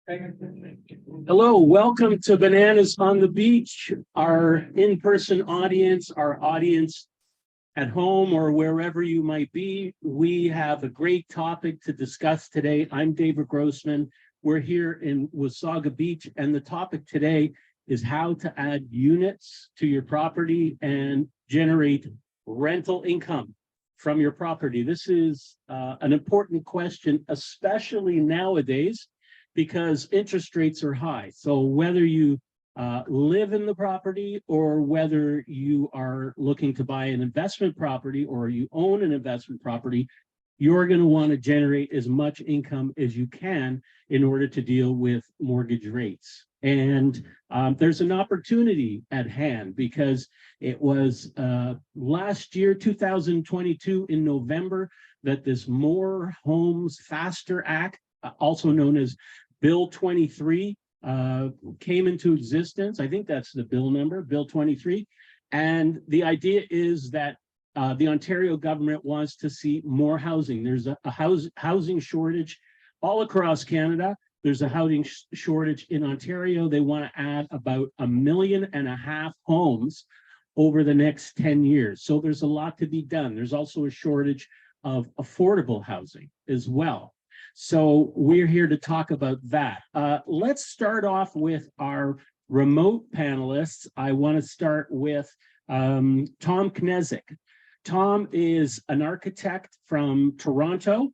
Hello, welcome to Bananas on the Beach, our in-person audience, our audience at home or wherever you might be. We have a great topic to discuss today. I'm David Grossman. We're here in Wasaga Beach, and the topic today is how to add units to your property and generate rental income from your property. This is an important question, especially nowadays, because interest rates are high. So whether you live in the property or whether you are looking to buy an investment property or you own an investment property, you're going to want to generate as much income as you can in order to deal with mortgage rates. And there's an opportunity at hand because it was last year, 2022, in November, that this More Homes Faster Act, also known as Bill 23, came into existence. I think that's the bill number, Bill 23. And the idea is that the Ontario government wants to see more housing. There's a housing shortage all across Canada. There's a housing shortage in Ontario. They want to add about 1.5 million homes over the next 10 years. So there's a lot to be done. There's also a shortage of affordable housing as well. So we're here to talk about that. Let's start off with our remote panelists. I want to start with Tom Knezik. Tom is an architect from Toronto.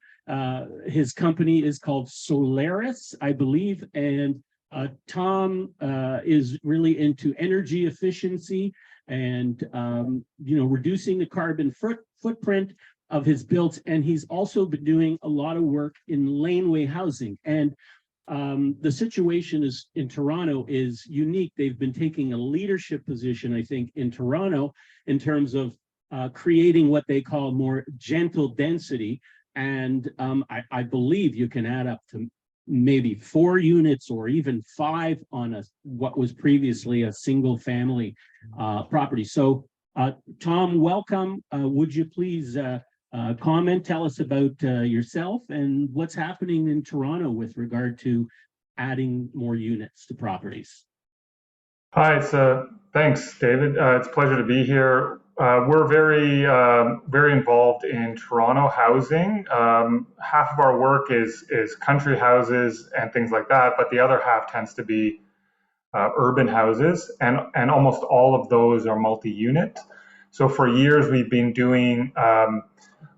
His company is called Solaris, I believe, and Tom is really into energy efficiency and reducing the carbon footprint of his built, and he's also been doing a lot of work in laneway housing. And the situation is in Toronto is unique. They've been taking a leadership position, I think, in Toronto in terms of creating what they call more gentle density. And I believe you can add up to maybe 4 units or even 5 on what was previously a single family property. So Tom, welcome. Would you please comment, tell us about yourself and what's happening in Toronto with regard to adding more units to properties? Hi, thanks, David. It's a pleasure to be here. We're very involved in Toronto housing. Half of our work is country houses and things like that, but the other half tends to be urban houses, and almost all of those are multi-unit. So for years we've been doing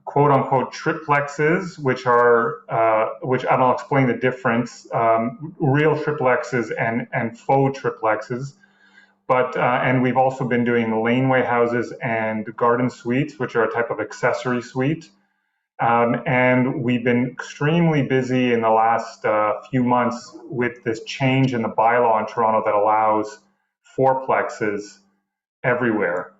quote unquote triplexes, which I'll explain the difference, real triplexes and faux triplexes. But and we've also been doing laneway houses and garden suites, which are a type of accessory suite. And we've been extremely busy in the last few months with this change in the bylaw in Toronto that allows fourplexes everywhere.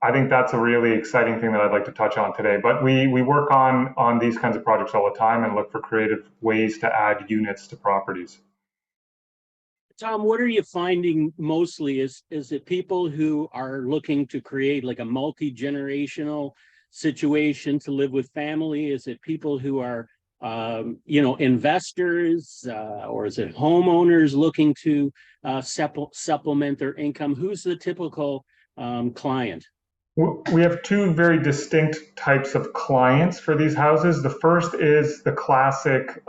I think that's a really exciting thing that I'd like to touch on today. But we work on these kinds of projects all the time and look for creative ways to add units to properties. Tom, what are you finding mostly? Is it people who are looking to create like a multi-generational situation to live with family? Is it people who are investors, or is it homeowners looking to supplement their income? Who's the typical client? We have 2 very distinct types of clients for these houses. The first is the classic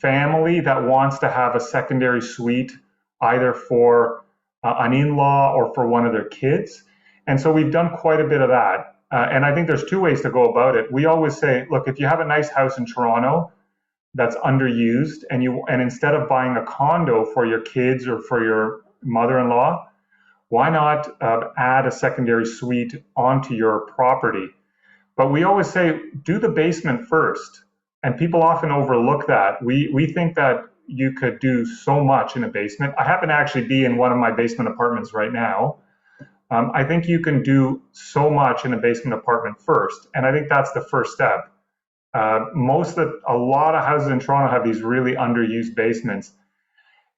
family that wants to have a secondary suite either for an in-law or for one of their kids. And so we've done quite a bit of that. And I think there's 2 ways to go about it. We always say, look, if you have a nice house in Toronto that's underused and instead of buying a condo for your kids or for your mother-in-law, why not add a secondary suite onto your property? But we always say, do the basement first. And people often overlook that. We think that you could do so much in a basement. I happen to actually be in one of my basement apartments right now. I think you can do so much in a basement apartment first. And I think that's the first step. A lot of houses in Toronto have these really underused basements.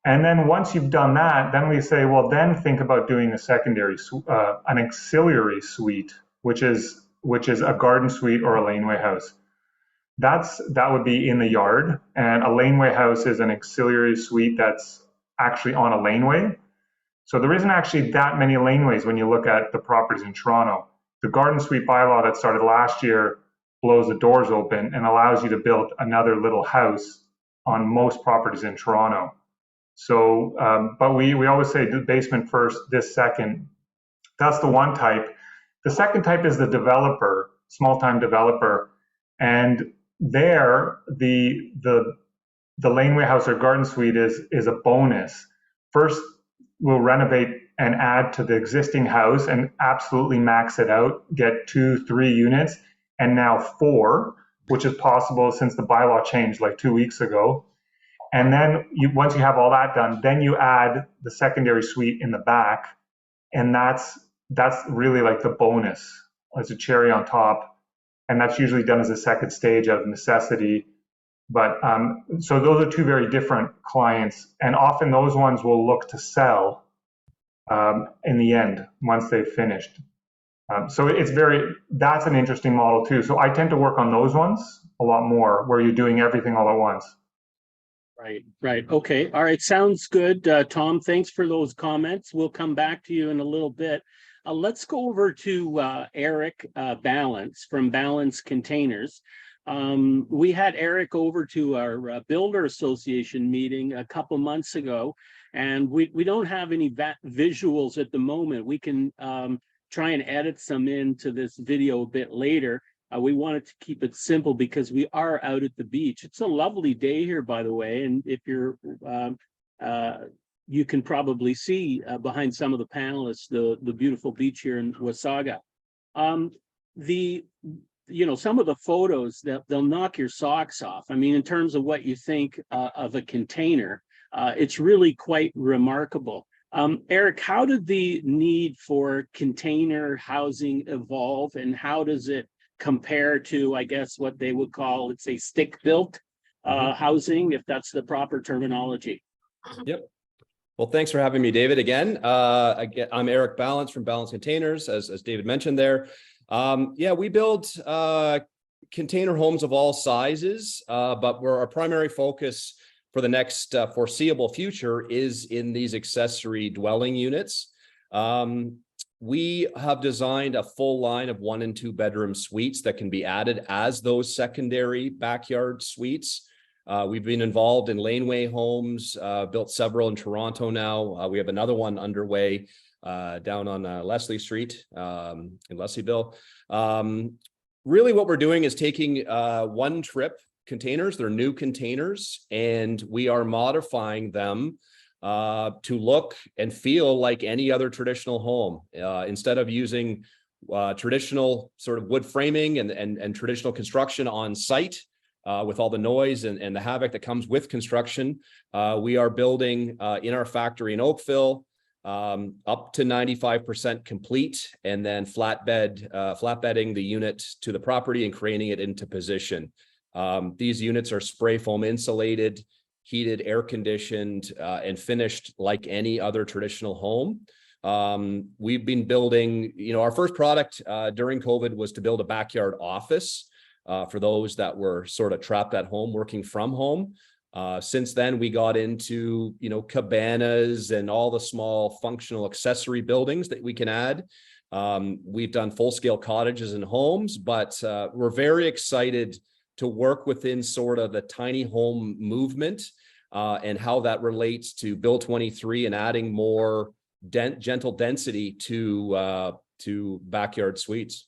And then once you've done that, then we say, well, then think about doing an auxiliary suite, which is a garden suite or a laneway house. that would be in the yard, and a laneway house is an auxiliary suite that's actually on a laneway. So there isn't actually that many laneways when you look at the properties in Toronto. The garden suite bylaw that started last year blows the doors open and allows you to build another little house on most properties in Toronto. So, but we always say the basement first, this second. That's the one type. The second type is the developer, small-time developer, and there the laneway house or garden suite is a bonus. First, we'll renovate and add to the existing house and absolutely max it out, get 2-3 units, and now 4, which is possible since the bylaw changed like 2 weeks ago. And then once you have all that done, then you add the secondary suite in the back, and that's really like the bonus as a cherry on top. And that's usually done as a second stage out of necessity. But so those are two very different clients, and often those ones will look to sell in the end once they've finished. So that's an interesting model too. So I tend to work on those ones a lot more, where you're doing everything all at once. Right. Okay. All right. Sounds good. Tom, thanks for those comments. We'll come back to you in a little bit. Let's go over to Eric Balance from Balance Containers. We had Eric over to our Builder Association meeting a couple months ago, and we don't have any visuals at the moment. We can try and edit some into this video a bit later. We wanted to keep it simple because we are out at the beach. It's a lovely day here, by the way, and if you're you can probably see behind some of the panelists the beautiful beach here in Wasaga. Some of the photos they'll knock your socks off. I mean, in terms of what you think of a container, it's really quite remarkable. Eric, how did the need for container housing evolve, and how does it compare to, I guess, what they would call, let's say, stick-built housing, if that's the proper terminology? Yep. Well, thanks for having me, David, again. I'm Eric Balance from Balance Containers, as David mentioned there. Yeah, we build container homes of all sizes, but our primary focus for the next foreseeable future is in these accessory dwelling units. We have designed a full line of 1 and 2 bedroom suites that can be added as those secondary backyard suites. We've been involved in laneway homes, built several in Toronto now. We have another one underway down on Leslie Street in Leslieville. Really what we're doing is taking one trip containers, they're new containers, and we are modifying them to look and feel like any other traditional home. Instead of using traditional sort of wood framing and traditional construction on site with all the noise and the havoc that comes with construction, we are building in our factory in Oakville up to 95% complete, and then flatbedding the unit to the property and craning it into position. These units are spray foam insulated, heated, air conditioned, and finished like any other traditional home. We've been building, our first product during COVID was to build a backyard office for those that were sort of trapped at home, working from home. Since then, we got into, cabanas and all the small functional accessory buildings that we can add. We've done full-scale cottages and homes, but we're very excited to work within sort of the tiny home movement and how that relates to Bill 23 and adding more gentle density to backyard suites.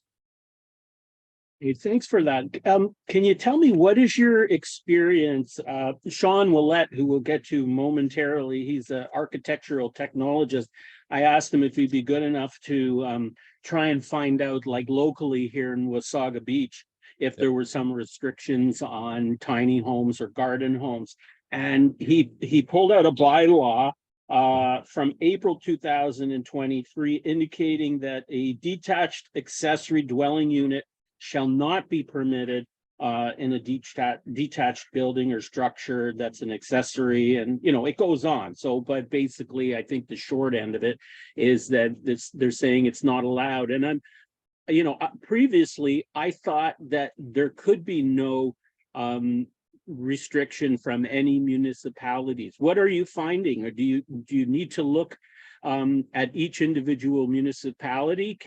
Hey, thanks for that. Can you tell me, what is your experience? Sean Willett, who we'll get to momentarily, he's an architectural technologist. I asked him if he'd be good enough to try and find out, like locally here in Wasaga Beach, if there were some restrictions on tiny homes or garden homes. And he pulled out a bylaw from April 2023 indicating that a detached accessory dwelling unit shall not be permitted in a detached building or structure that's an accessory, and it goes on. So, but basically, I think the short end of it is that they're saying it's not allowed. And I'm, previously I thought that there could be no restriction from any municipalities. What are you finding, or do you need to look at each individual municipality?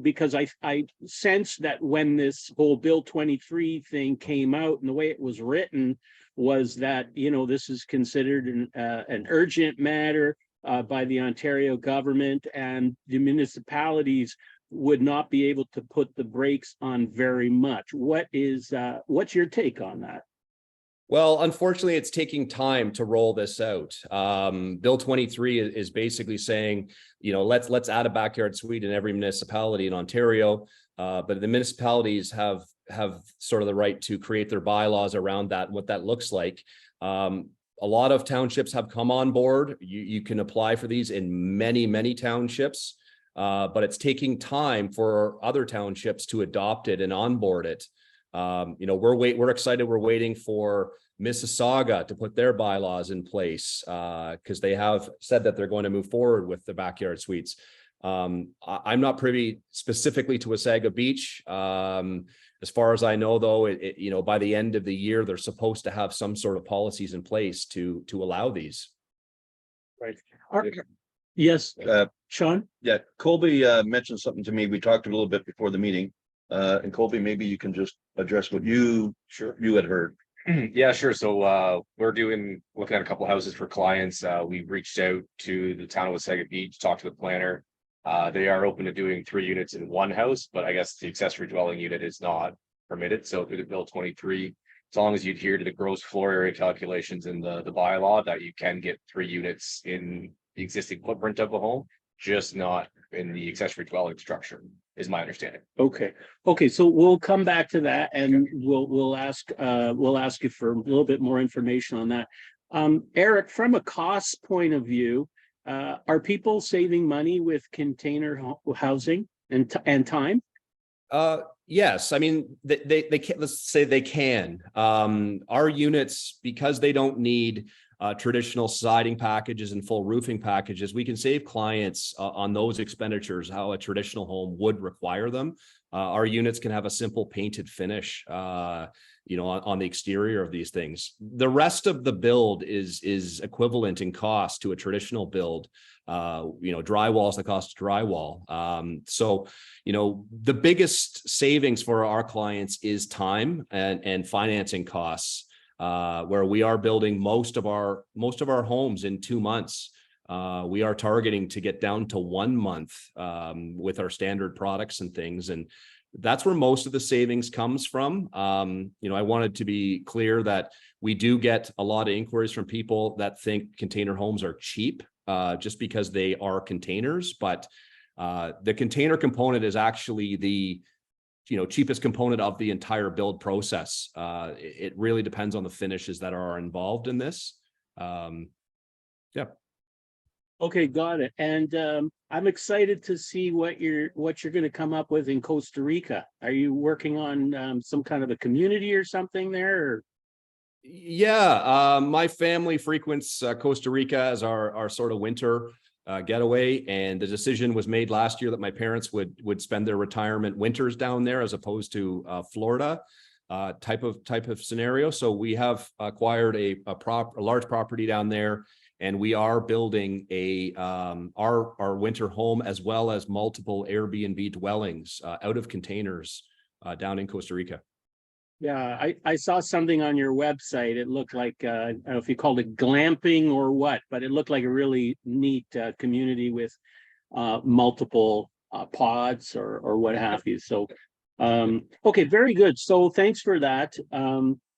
Because I sense that when this whole Bill 23 thing came out and the way it was written was that, you know, this is considered an urgent matter by the Ontario government, and the municipalities would not be able to put the brakes on very much. What's your take on that? Well, unfortunately, it's taking time to roll this out. Bill 23 is basically saying, you know, let's add a backyard suite in every municipality in Ontario, but the municipalities have sort of the right to create their bylaws around that, what that looks like. A lot of townships have come on board. You can apply for these in many townships, but it's taking time for other townships to adopt it and onboard it. You know, we're excited. We're waiting for Mississauga to put their bylaws in place because they have said that they're going to move forward with the backyard suites. I'm not privy specifically to Wasaga Beach. As far as I know, though, you know, by the end of the year, they're supposed to have some sort of policies in place to allow these. Right. Yes, Sean? Yeah, Colby mentioned something to me. We talked a little bit before the meeting. And Colby, maybe you can just address what you had heard. Yeah, sure. So we're looking at a couple houses for clients. We've reached out to the town of Wasaga Beach, talked to the planner. They are open to doing 3 units in one house, but I guess the accessory dwelling unit is not permitted. So through the Bill 23, as long as you adhere to the gross floor area calculations in the bylaw, that you can get 3 units in the existing footprint of a home, just not in the accessory dwelling structure, is my understanding. Okay, so we'll come back to that, and we'll ask you for a little bit more information on that. Eric, from a cost point of view, are people saving money with container housing and time? Yes, I mean they can. Let's say they can. Our units, because they don't need traditional siding packages and full roofing packages, we can save clients on those expenditures how a traditional home would require them. Our units can have a simple painted finish, you know, on the exterior of these things. The rest of the build is equivalent in cost to a traditional build. You know, drywall is the cost of drywall. So, you know, the biggest savings for our clients is time and financing costs. Where we are building most of our homes in 2 months. We are targeting to get down to 1 month with our standard products and things. And that's where most of the savings comes from. You know, I wanted to be clear that we do get a lot of inquiries from people that think container homes are cheap just because they are containers. But the container component is actually the cheapest component of the entire build process. It really depends on the finishes that are involved in this. Yeah. Okay, got it. And I'm excited to see what you're going to come up with in Costa Rica. Are you working on some kind of a community or something there? Or? Yeah, my family frequents Costa Rica as our sort of winter getaway, and the decision was made last year that my parents would spend their retirement winters down there as opposed to Florida type of scenario. So we have acquired a large property down there, and we are building our winter home as well as multiple Airbnb dwellings out of containers down in Costa Rica. Yeah, I saw something on your website. It looked like, I don't know if you called it glamping or what, but it looked like a really neat community with multiple pods or what have you. So, okay, very good. So thanks for that,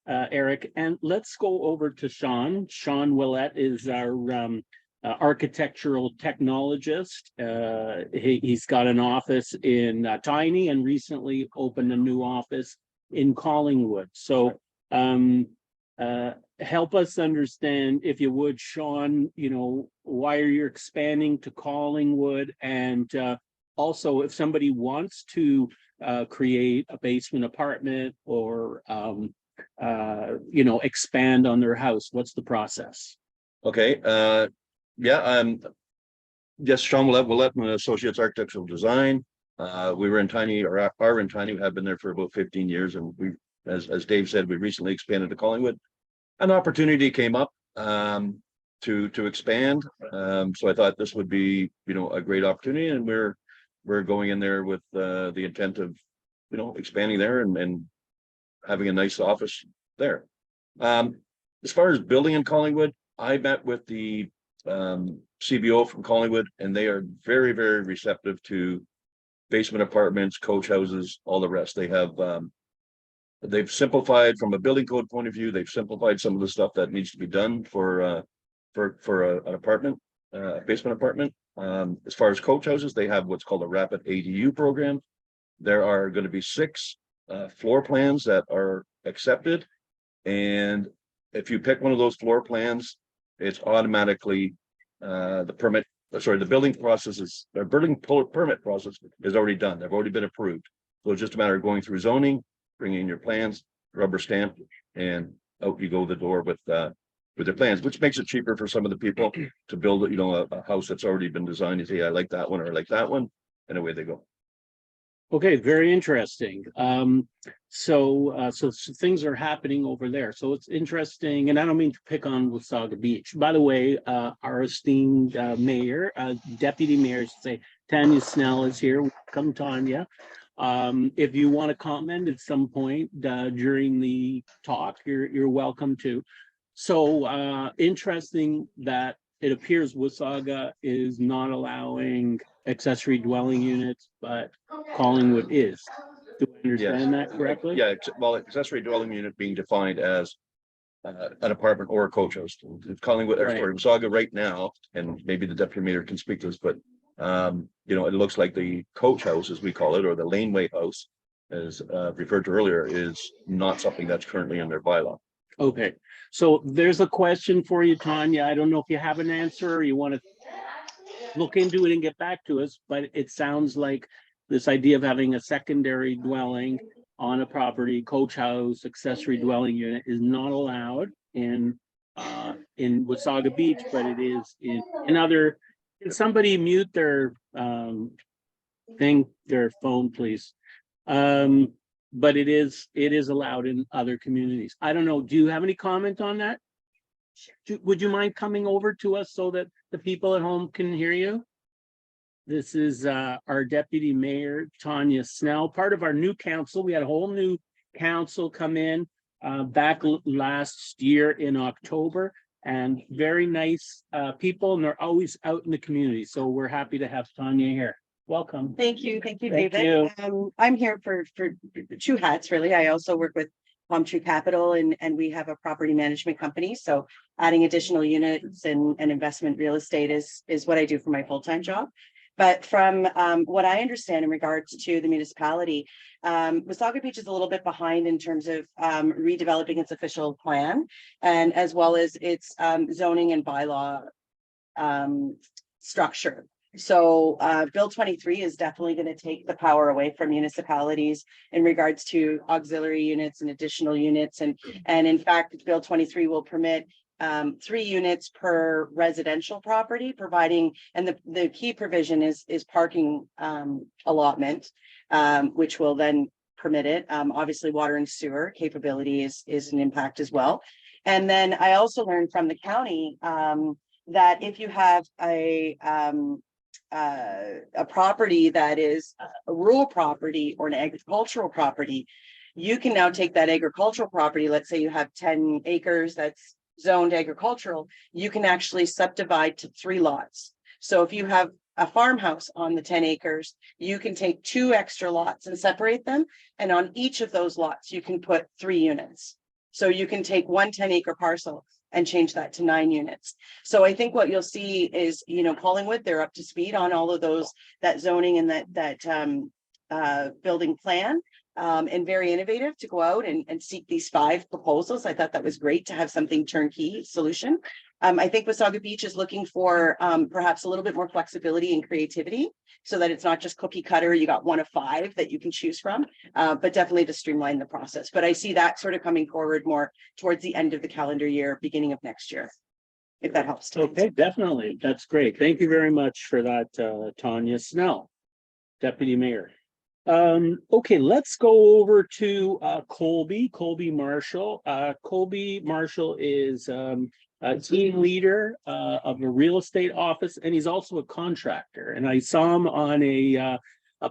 Eric. And let's go over to Sean. Sean Willett is our architectural technologist. He's got an office in Tiny and recently opened a new office in Collingwood. So help us understand, if you would, Sean, why are you expanding to Collingwood? And also, if somebody wants to create a basement apartment or expand on their house, what's the process? Okay. Yes, Sean Willett, my associates architectural design. We were in Tiny, or are in Tiny. We have been there for about 15 years, and we've as Dave said, we recently expanded to Collingwood. An opportunity came up to expand. So I thought this would be, a great opportunity, and we're going in there with the intent of, expanding there and having a nice office there. As far as building in Collingwood, I met with the CBO from Collingwood, and they are very, very receptive to basement apartments, coach houses, all the rest. They have they've simplified from a building code point of view. They've simplified some of the stuff that needs to be done for an apartment, basement apartment. As far as coach houses, they have what's called a rapid ADU program. There are going to be 6 floor plans that are accepted, and if you pick one of those floor plans, it's automatically the building permit process is already done. They've already been approved. So it's just a matter of going through zoning, bringing in your plans, rubber stamp, and out you go the door with their plans, which makes it cheaper for some of the people to build, a house that's already been designed. You say, I like that one, or I like that one, and away they go. Okay, very interesting. So things are happening over there. So it's interesting, and I don't mean to pick on Wasaga Beach. By the way, our esteemed mayor, deputy mayor, I should say, Tanya Snell is here. Welcome, Tanya. If you want to comment at some point during the talk, you're welcome to. So interesting that it appears Wasaga is not allowing accessory dwelling units, but Collingwood is. Do I understand that correctly? Yeah, well, accessory dwelling unit being defined as an apartment or a coach house. Collingwood, Right. or Wasaga right now, and maybe the deputy mayor can speak to this, but it looks like the coach house, as we call it, or the laneway house, as referred to earlier, is not something that's currently in their bylaw. Okay, so there's a question for you, Tanya. I don't know if you have an answer or you want to look into it and get back to us, but it sounds like this idea of having a secondary dwelling on a property, coach house, accessory dwelling unit, is not allowed in Wasaga Beach, but it is in other. Can somebody mute their their phone, please? But it is allowed in other communities. I don't know. Do you have any comment on that? Would you mind coming over to us so that the people at home can hear you? This is our deputy mayor, Tanya Snell, part of our new council. We had a whole new council come in back last year in October, and very nice people, and they're always out in the community. So we're happy to have Tanya here. Welcome. Thank you, Thank David. I'm here for 2 hats, really. I also work with Palm Tree Capital, and we have a property management company. So adding additional units and investment real estate is what I do for my full-time job. But from what I understand in regards to the municipality, Wasaga Beach is a little bit behind in terms of redeveloping its official plan, and as well as its zoning and bylaw structure. So Bill 23 is definitely going to take the power away from municipalities in regards to auxiliary units and additional units. And in fact, Bill 23 will permit 3 units per residential property, providing, and the key provision is parking allotment, which will then permit it. Obviously, water and sewer capability is an impact as well. And then I also learned from the county that if you have a property that is a rural property or an agricultural property, you can now take that agricultural property. Let's say you have 10 acres that's zoned agricultural, you can actually subdivide to 3 lots. So if you have a farmhouse on the 10 acres, you can take 2 extra lots and separate them. And on each of those lots, you can put 3 units. So you can take one 10-acre parcel and change that to 9 units. So I think what you'll see is, Collingwood, they're up to speed on all of those, that zoning and that building plan, and very innovative to go out and seek these 5 proposals. I thought that was great to have something turnkey solution. I think Wasaga Beach is looking for perhaps a little bit more flexibility and creativity, so that it's not just cookie cutter. You got one of 5 that you can choose from, but definitely to streamline the process. But I see that sort of coming forward more towards the end of the calendar year, beginning of next year, if that helps. Okay, definitely. That's great. Thank you very much for that, Tanya Snell, deputy mayor. Okay, let's go over to Colby Marshall. Colby Marshall is a team leader of a real estate office, and he's also a contractor. And I saw him on a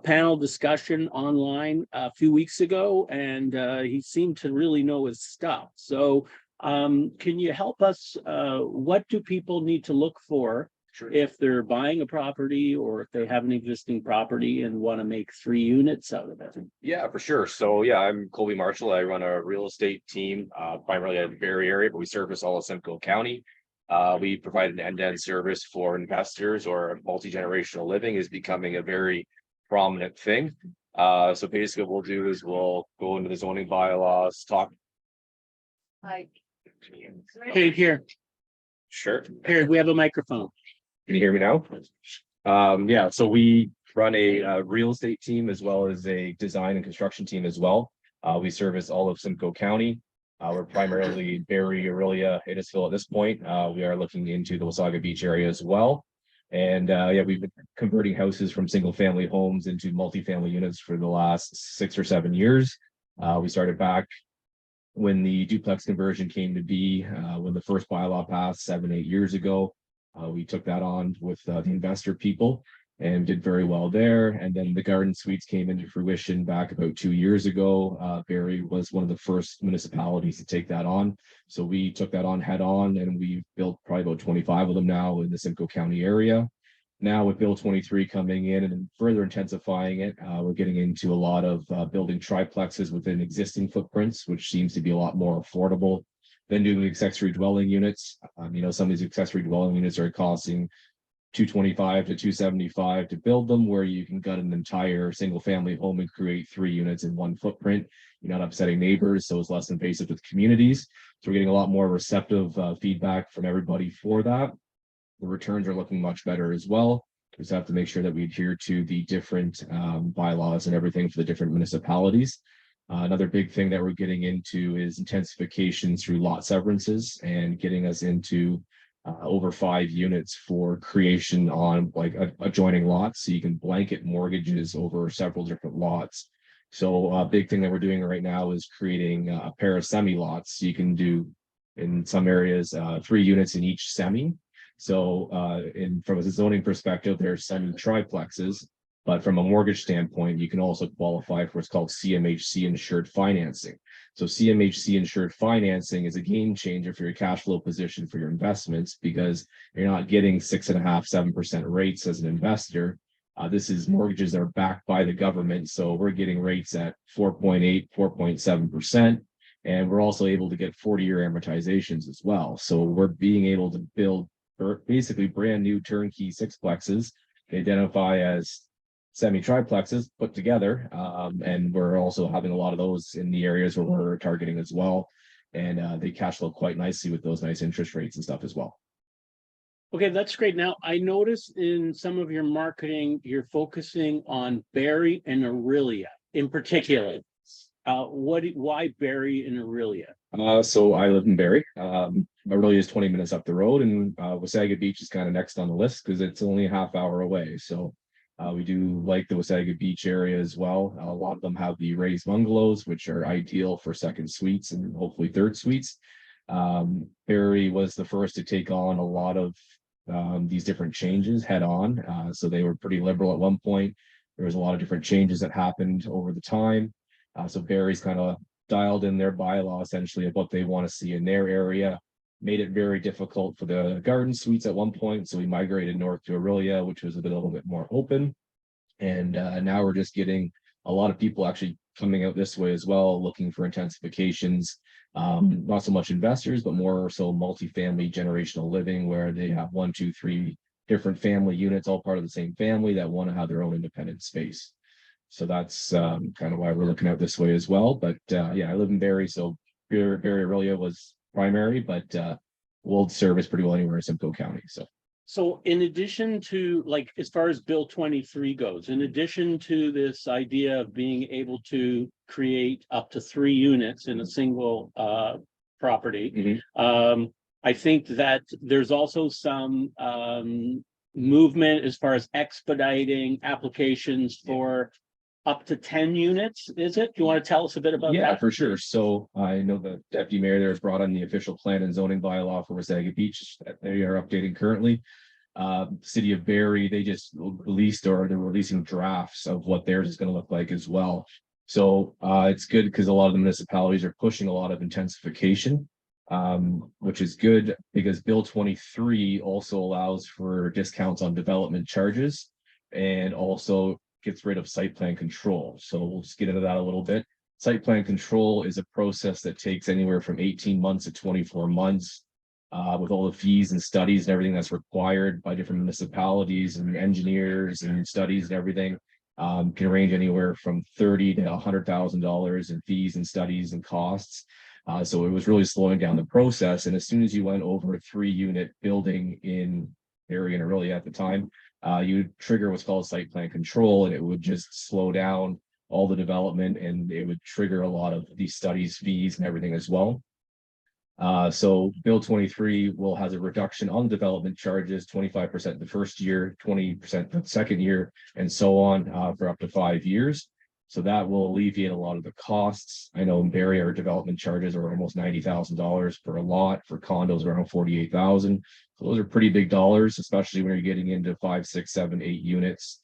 panel discussion online a few weeks ago, and he seemed to really know his stuff. So can you help us? What do people need to look for if they're buying a property, or if they have an existing property and want to make 3 units out of it? Yeah, for sure. So yeah, I'm Colby Marshall. I run a real estate team, primarily in the Barrie area, but we service all of Simcoe County. We provide an end-to-end service for investors, or multi-generational living is becoming a very prominent thing. So basically what we'll do is we'll go into the zoning bylaws, talk. Okay, here, we have a microphone. Can you hear me now? Yeah, so we run a real estate team as well as a design and construction team as well. We service all of Simcoe County. We're primarily Barrie, Orillia, Innisfil at this point. We are looking into the Wasaga Beach area as well. And yeah, we've been converting houses from single family homes into multifamily units for the last 6 or 7 years. We started back when the duplex conversion came to be, when the first bylaw passed 7, 8 years ago. We took that on with the investor people and did very well there. And then the garden suites came into fruition back about 2 years ago. Barrie was one of the first municipalities to take that on. So we took that on head on, and we've built probably about 25 of them now in the Simcoe County area. Now with Bill 23 coming in and further intensifying it, we're getting into a lot of building triplexes within existing footprints, which seems to be a lot more affordable than doing accessory dwelling units. You know, some of these accessory dwelling units are costing $225 to $275 to build them, where you can gut an entire single family home and create 3 units in one footprint. You're not upsetting neighbors, so it's less invasive with communities. So we're getting a lot more receptive feedback from everybody for that. The returns are looking much better as well. We just have to make sure that we adhere to the different bylaws and everything for the different municipalities. Another big thing that we're getting into is intensification through lot severances and getting us into over 5 units for creation on like adjoining lots, so you can blanket mortgages over several different lots. So a big thing that we're doing right now is creating a pair of semi lots. You can do in some areas 3 units in each semi. So from a zoning perspective, there's semi triplexes. But from a mortgage standpoint, you can also qualify for what's called CMHC insured financing. So CMHC insured financing is a game changer for your cash flow position for your investments, because you're not getting 6.5%, 7% rates as an investor. This is mortgages that are backed by the government. So we're getting rates at 4.8%, 4.7%. And we're also able to get 40-year amortizations as well. So we're being able to build basically brand new turnkey sixplexes. They identify as semi-triplexes put together, and we're also having a lot of those in the areas where we're targeting as well, and they cash flow quite nicely with those nice interest rates and stuff as well. Okay, that's great. Now, I noticed in some of your marketing, you're focusing on Barrie and Orillia in particular. Why Barrie and Orillia? So I live in Barrie. Orillia is 20 minutes up the road, and Wasaga Beach is kind of next on the list because it's only a half hour away. So we do like the Wasaga Beach area as well. A lot of them have the raised bungalows, which are ideal for second suites and hopefully third suites. Barrie was the first to take on a lot of these different changes head on. So they were pretty liberal at one point. There was a lot of different changes that happened over the time. So Barrie's kind of dialed in their bylaw essentially of what they want to see in their area. Made it very difficult for the garden suites at one point. So we migrated north to Orillia, which was a little bit more open. And now we're just getting a lot of people actually coming out this way as well, looking for intensifications. Not so much investors, but more so multifamily generational living, where they have 1, 2, 3 different family units, all part of the same family, that want to have their own independent space. So that's kind of why we're looking at this way as well. But yeah, I live in Barrie, so Barrie Orillia was primary, but we'll service pretty well anywhere in Simcoe County. So in addition to, like, as far as Bill 23 goes, in addition to this idea of being able to create up to 3 units in a single property, I think that there's also some movement as far as expediting applications for up to 10 units, is it? Do you want to tell us a bit about Yeah, that? for sure. So I know the deputy mayor there has brought on the official plan and zoning bylaw for Wasaga Beach that they are updating currently. City of Barrie, they just released, or they're releasing drafts of what theirs is going to look like as well. So it's good because a lot of the municipalities are pushing a lot of intensification, which is good because Bill 23 also allows for discounts on development charges and also gets rid of site plan control. So we'll just get into that a little bit. Site plan control is a process that takes anywhere from 18 months to 24 months. With all the fees and studies and everything that's required by different municipalities and engineers and studies and everything, can range anywhere from $30,000 to $100,000 in fees and studies and costs. So it was really slowing down the process. And as soon as you went over a 3-unit building in area, and really at the time, you trigger what's called site plan control, and it would just slow down all the development, and it would trigger a lot of these studies, fees, and everything as well. So Bill 23 will have a reduction on development charges, 25% the first year, 20% the second year, and so on for up to 5 years. So that will alleviate a lot of the costs. I know in Barrie, our development charges are almost $90,000 per lot. For condos, around $48,000. So those are pretty big dollars, especially when you're getting into 5, 6, 7, 8 units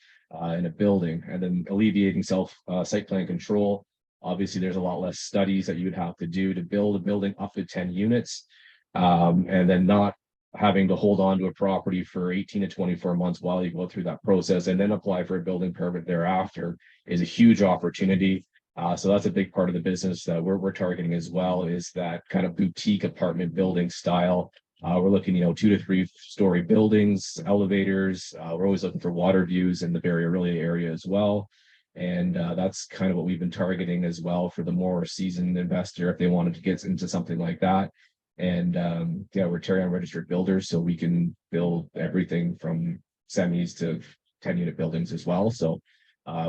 in a building. And then alleviating site plan control. Obviously, there's a lot less studies that you would have to do to build a building up to 10 units, and then not having to hold on to a property for 18 to 24 months while you go through that process and then apply for a building permit thereafter is a huge opportunity. So that's a big part of the business that we're targeting as well, is that kind of boutique apartment building style. We're looking, 2 to 3 story buildings, elevators. We're always looking for water views in the Barrie area as well. And that's kind of what we've been targeting as well for the more seasoned investor if they wanted to get into something like that. And yeah, we're Terry on registered builders, so we can build everything from semis to 10-unit buildings as well. So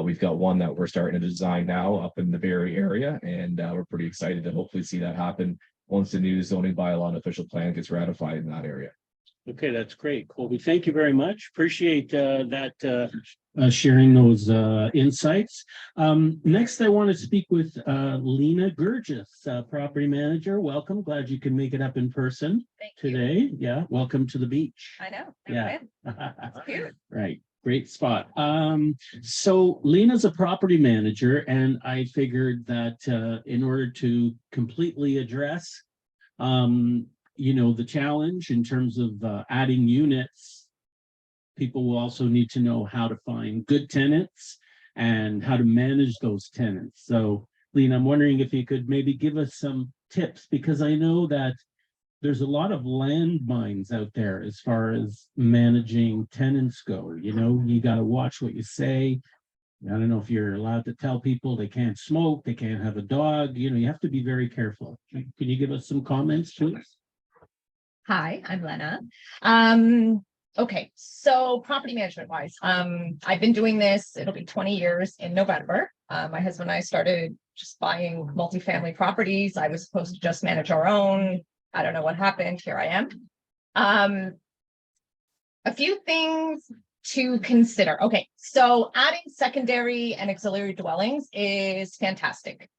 we've got one that we're starting to design now up in the Barrie area, and we're pretty excited to hopefully see that happen once the new zoning bylaw and official plan gets ratified in that area. Okay, that's great. Colby, thank you very much. Appreciate sharing those insights. Next, I want to speak with Lena Gurgis, property manager. Welcome. Glad you can make it up in person today. Yeah, welcome to the beach. I know. Yeah. Cute. Right. Great spot. So Lena's a property manager, and I figured that in order to completely address the challenge in terms of adding units, people will also need to know how to find good tenants and how to manage those tenants. So, Lena, I'm wondering if you could maybe give us some tips, because I know that there's a lot of landmines out there as far as managing tenants go. You got to watch what you say. I don't know if you're allowed to tell people they can't smoke, they can't have a dog. You have to be very careful. Can you give us some comments, please? Hi, I'm Lena. Okay, so property management wise, I've been doing this, it'll be 20 years in November. My husband and I started just buying multifamily properties. I was supposed to just manage our own. I don't know what happened. Here I am. A few things to consider. Okay, so adding secondary and auxiliary dwellings is fantastic.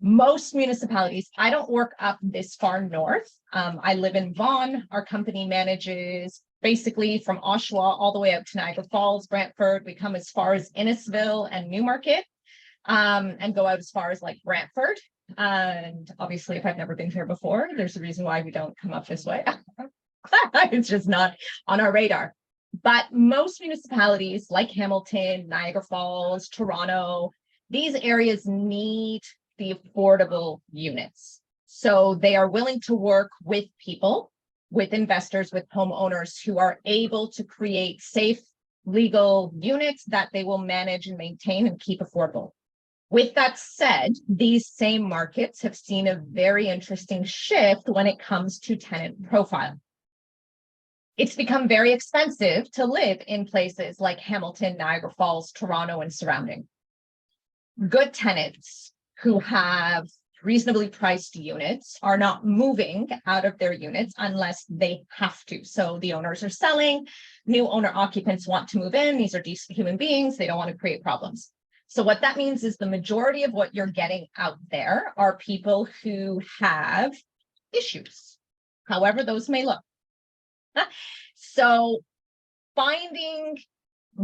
Most municipalities, I don't work up this far north. I live in Vaughan. Our company manages basically from Oshawa all the way up to Niagara Falls, Brantford. We come as far as Innisfil and Newmarket, and go out as far as like Brantford. And obviously, if I've never been here before, there's a reason why we don't come up this way. It's just not on our radar. But most municipalities like Hamilton, Niagara Falls, Toronto, these areas need the affordable units. So they are willing to work with people, with investors, with homeowners who are able to create safe, legal units that they will manage and maintain and keep affordable. With that said, these same markets have seen a very interesting shift when it comes to tenant profile. It's become very expensive to live in places like Hamilton, Niagara Falls, Toronto, and surrounding. Good tenants who have reasonably priced units are not moving out of their units unless they have to. So the owners are selling, new owner occupants want to move in. These are decent human beings. They don't want to create problems. So what that means is the majority of what you're getting out there are people who have issues, however those may look. So finding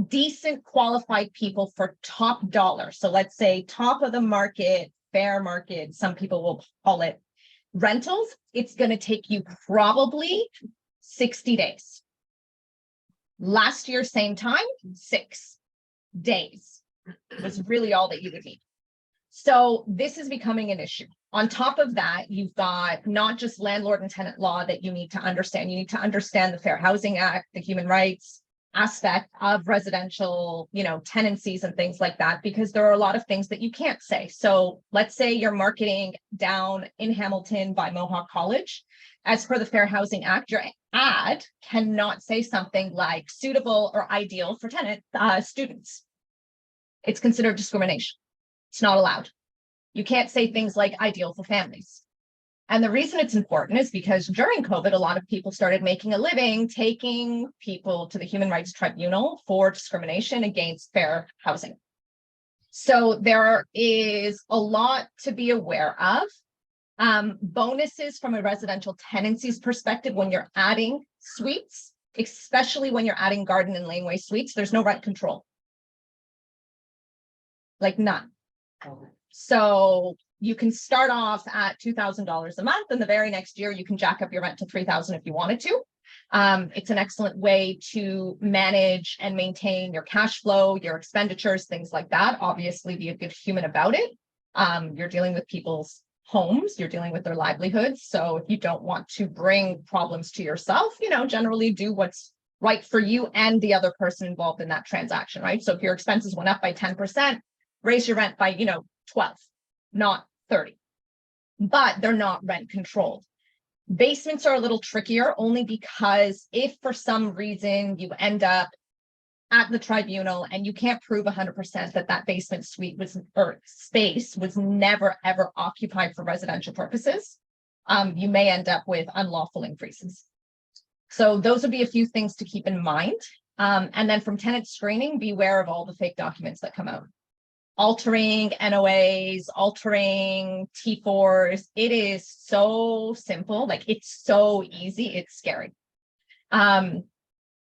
decent qualified people for top dollar. So let's say top of the market, fair market, some people will call it rentals. It's going to take you probably 60 days. Last year, same time, 6 days was really all that you would need. So this is becoming an issue. On top of that, you've got not just landlord and tenant law that you need to understand. You need to understand the Fair Housing Act, the human rights aspect of residential, tenancies and things like that, because there are a lot of things that you can't say. So let's say you're marketing down in Hamilton by Mohawk College. As per the Fair Housing Act, your ad cannot say something like suitable or ideal for students. It's considered discrimination. It's not allowed. You can't say things like ideal for families. And the reason it's important is because during COVID, a lot of people started making a living taking people to the Human Rights Tribunal for discrimination against fair housing. So there is a lot to be aware of. Bonuses from a residential tenancies perspective when you're adding suites, especially when you're adding garden and laneway suites, there's no rent control. Like none. So you can start off at $2,000 a month, and the very next year you can jack up your rent to $3,000 if you wanted to. It's an excellent way to manage and maintain your cash flow, your expenditures, things like that. Obviously, be a good human about it. You're dealing with people's homes, you're dealing with their livelihoods. So if you don't want to bring problems to yourself, generally do what's right for you and the other person involved in that transaction, right? So if your expenses went up by 10%, raise your rent by, 12, not 30, but they're not rent controlled. Basements are a little trickier only because if for some reason you end up at the tribunal and you can't prove 100% that basement suite or space was never ever occupied for residential purposes, you may end up with unlawful increases. So those would be a few things to keep in mind. And then from tenant screening, beware of all the fake documents that come out. Altering NOAs, altering T4s. It is so simple. Like it's so easy. It's scary.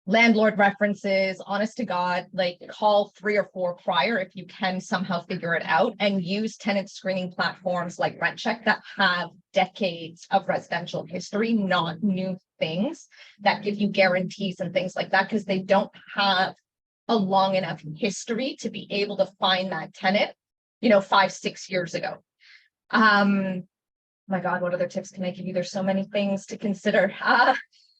Landlord references, honest to God, like call 3 or 4 prior if you can somehow figure it out, and use tenant screening platforms like RentCheck that have decades of residential history, not new things that give you guarantees and things like that, because they don't have a long enough history to be able to find that tenant, 5-6 years ago. My God, what other tips can I give you? There's so many things to consider.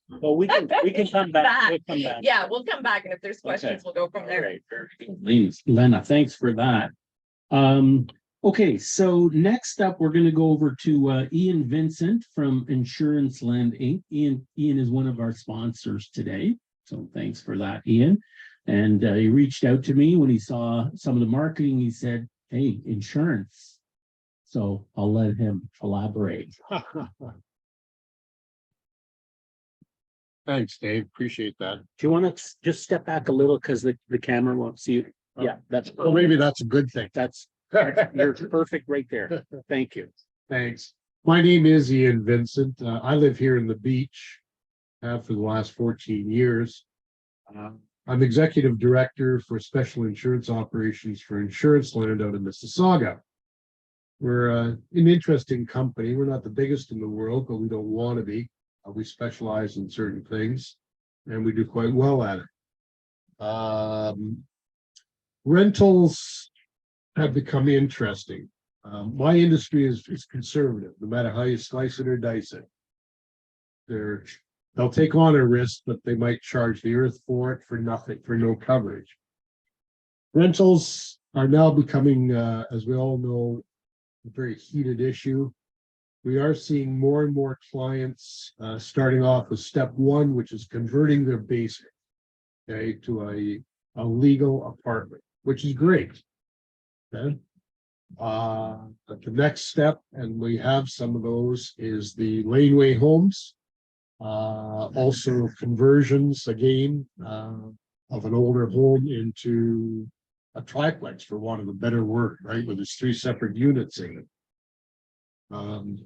Well, we can come back. We'll come back. Yeah, we'll come back, and if there's questions, we'll go from there. All right, very good. Lena, thanks for that. Okay, so next up, we're going to go over to Ian Vincent from Insurance Land Inc. Ian is one of our sponsors today, so thanks for that, Ian. And he reached out to me when he saw some of the marketing. He said, "Hey, insurance." So I'll let him elaborate. Thanks, Dave. Appreciate that. Do you want to just step back a little because the camera won't see you? Yeah, that's. Well, maybe that's a good thing. You're perfect right there. Thank you. Thanks. My name is Ian Vincent. I live here in the beach, have for the last 14 years. I'm executive director for special insurance operations for Insurance Land out in Mississauga. We're an interesting company. We're not the biggest in the world, but we don't want to be. We specialize in certain things, and we do quite well at it. Rentals have become interesting. My industry is conservative, no matter how you slice it or dice it. They'll take on a risk, but they might charge the earth for it for nothing, for no coverage. Rentals are now becoming, as we all know, a very heated issue. We are seeing more and more clients starting off with step 1, which is converting their basement, to a legal apartment, which is great. Okay. But the next step, and we have some of those, is the laneway homes. Also conversions again of an older home into a triplex, for want of a better word, right, where there's 3 separate units in it.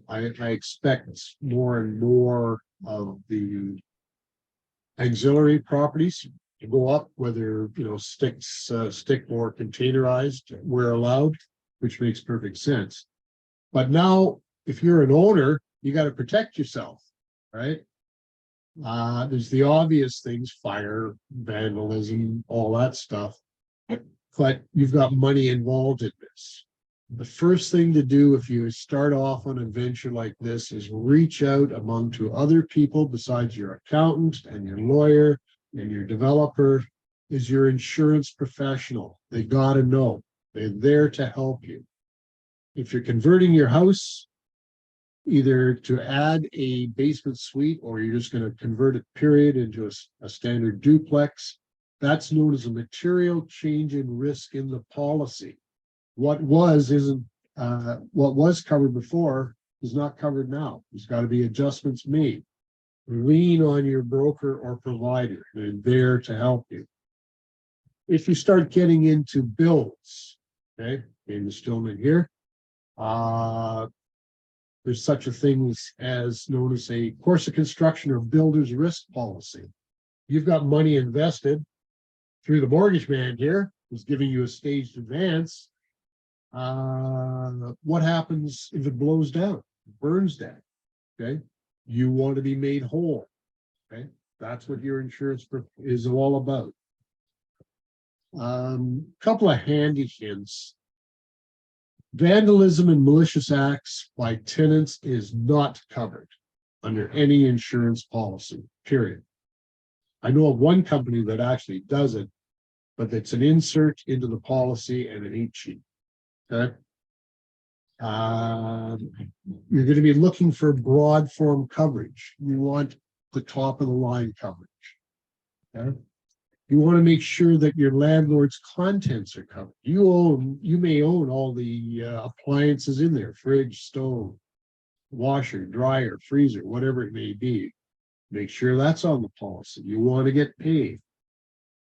I expect more and more of the auxiliary properties to go up, whether, stick or containerized where allowed, which makes perfect sense. But now, if you're an owner, you got to protect yourself, right? There's the obvious things, fire, vandalism, all that stuff. But you've got money involved in this. The first thing to do if you start off on a venture like this is reach out among to other people besides your accountant and your lawyer and your developer, is your insurance professional. They got to know. They're there to help you. If you're converting your house, either to add a basement suite or you're just going to convert it period into a standard duplex, that's known as a material change in risk in the policy. What was covered before is not covered now. There's got to be adjustments made. Lean on your broker or provider. They're there to help you. If you start getting into builds, okay, David Stillman here, there's such a thing as known as a course of construction or builder's risk policy. You've got money invested through the mortgage man here, who's giving you a staged advance. What happens if it blows down, burns down? Okay, you want to be made whole. Okay, that's what your insurance is all about. Couple of handy hints. Vandalism and malicious acts by tenants is not covered under any insurance policy, period. I know of one company that actually does it, but it's an insert into the policy and it ain't cheap. Okay. You're going to be looking for broad form coverage. You want the top of the line coverage. Okay. You want to make sure that your landlord's contents are covered. You may own all the appliances in there, fridge, stove, washer, dryer, freezer, whatever it may be. Make sure that's on the policy. You want to get paid.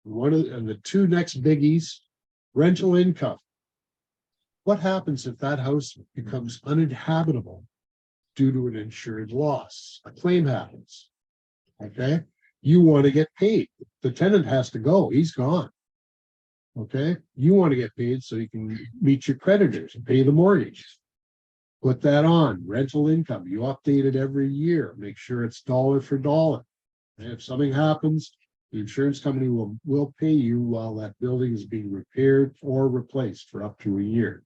And the 2 next biggies, rental income. What happens if that house becomes uninhabitable due to an insured loss? A claim happens. Okay. You want to get paid. The tenant has to go. He's gone. Okay. You want to get paid so you can meet your creditors and pay the mortgage. Put that on rental income. You update it every year. Make sure it's dollar for dollar. And if something happens, the insurance company will pay you while that building is being repaired or replaced for up to a year.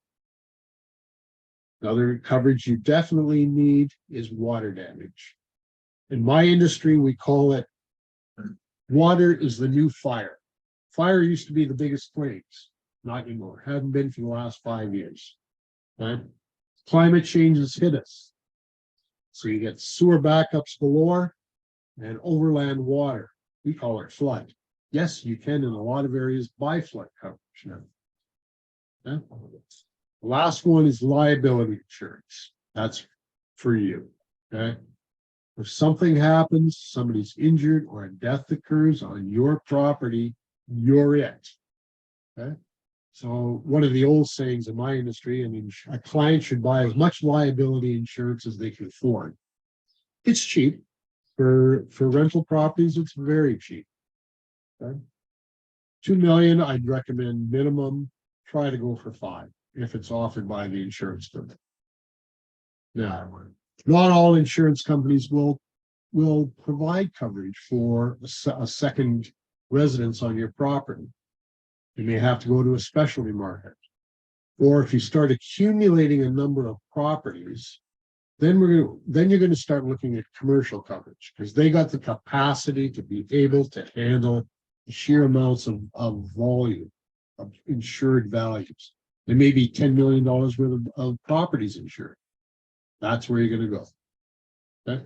Another coverage you definitely need is water damage. In my industry, we call it water is the new fire. Fire used to be the biggest claims, not anymore. Haven't been for the last 5 years. Right? Climate change has hit us. So you get sewer backups galore and overland water. We call it flood. Yes, you can in a lot of areas buy flood coverage now. Yeah? The last one is liability insurance. That's for you. Okay. If something happens, somebody's injured or a death occurs on your property, you're it. Okay. So one of the old sayings in my industry, I mean, a client should buy as much liability insurance as they can afford. It's cheap. For rental properties, it's very cheap. Okay. 2 million, I'd recommend minimum. Try to go for 5 if it's offered by the insurance company. Now, not all insurance companies will provide coverage for a second residence on your property. You may have to go to a specialty market. Or if you start accumulating a number of properties, then you're going to start looking at commercial coverage because they got the capacity to be able to handle the sheer amounts of volume of insured values. There may be $10 million worth of properties insured. That's where you're going to go. Okay.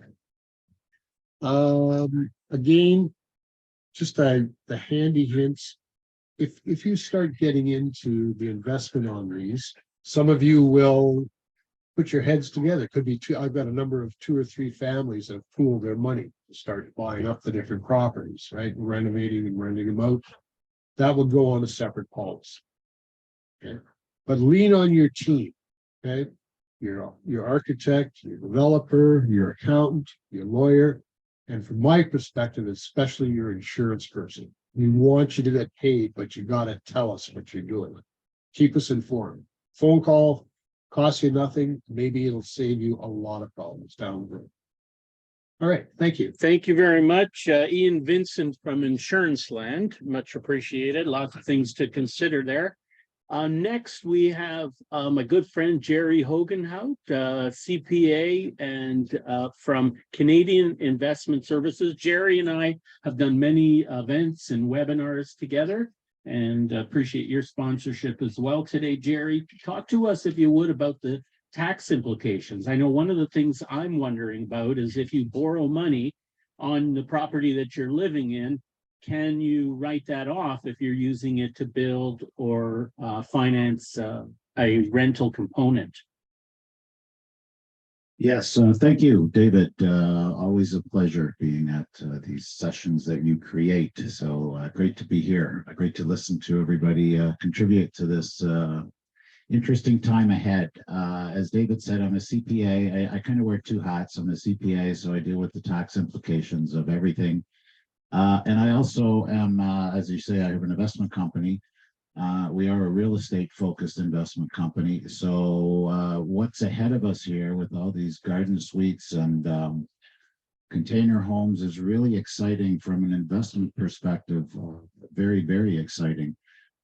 Again, just the handy hints. If you start getting into the investment on these, some of you will put your heads together. Could be two. I've got a number of 2 or 3 families that have pooled their money to start buying up the different properties, right? Renovating and renting them out. That would go on a separate policy. Okay, but lean on your team, okay? Your architect, your developer, your accountant, your lawyer, and from my perspective, especially your insurance person. We want you to get paid, but you gotta tell us what you're doing. Keep us informed. Phone call costs you nothing. Maybe it'll save you a lot of problems down the road. All right, thank you. Thank you very much. Ian Vincent from Insurance Land, much appreciated. Lots of things to consider there. Next, we have my good friend Jerry Hogenhout, CPA and from Canadian Investment Services. Jerry and I have done many events and webinars together and appreciate your sponsorship as well today. Jerry, talk to us, if you would, about the tax implications. I know one of the things I'm wondering about is if you borrow money on the property that you're living in, can you write that off if you're using it to build or finance a rental component? Yes, thank you, David. Always a pleasure being at these sessions that you create. So great to be here. Great to listen to everybody contribute to this interesting time ahead. As David said, I'm a CPA. I kind of wear two hats. I'm a CPA, so I deal with the tax implications of everything. And I also am, as you say, I have an investment company. We are a real estate focused investment company. So what's ahead of us here with all these garden suites and container homes is really exciting from an investment perspective. Very, very exciting.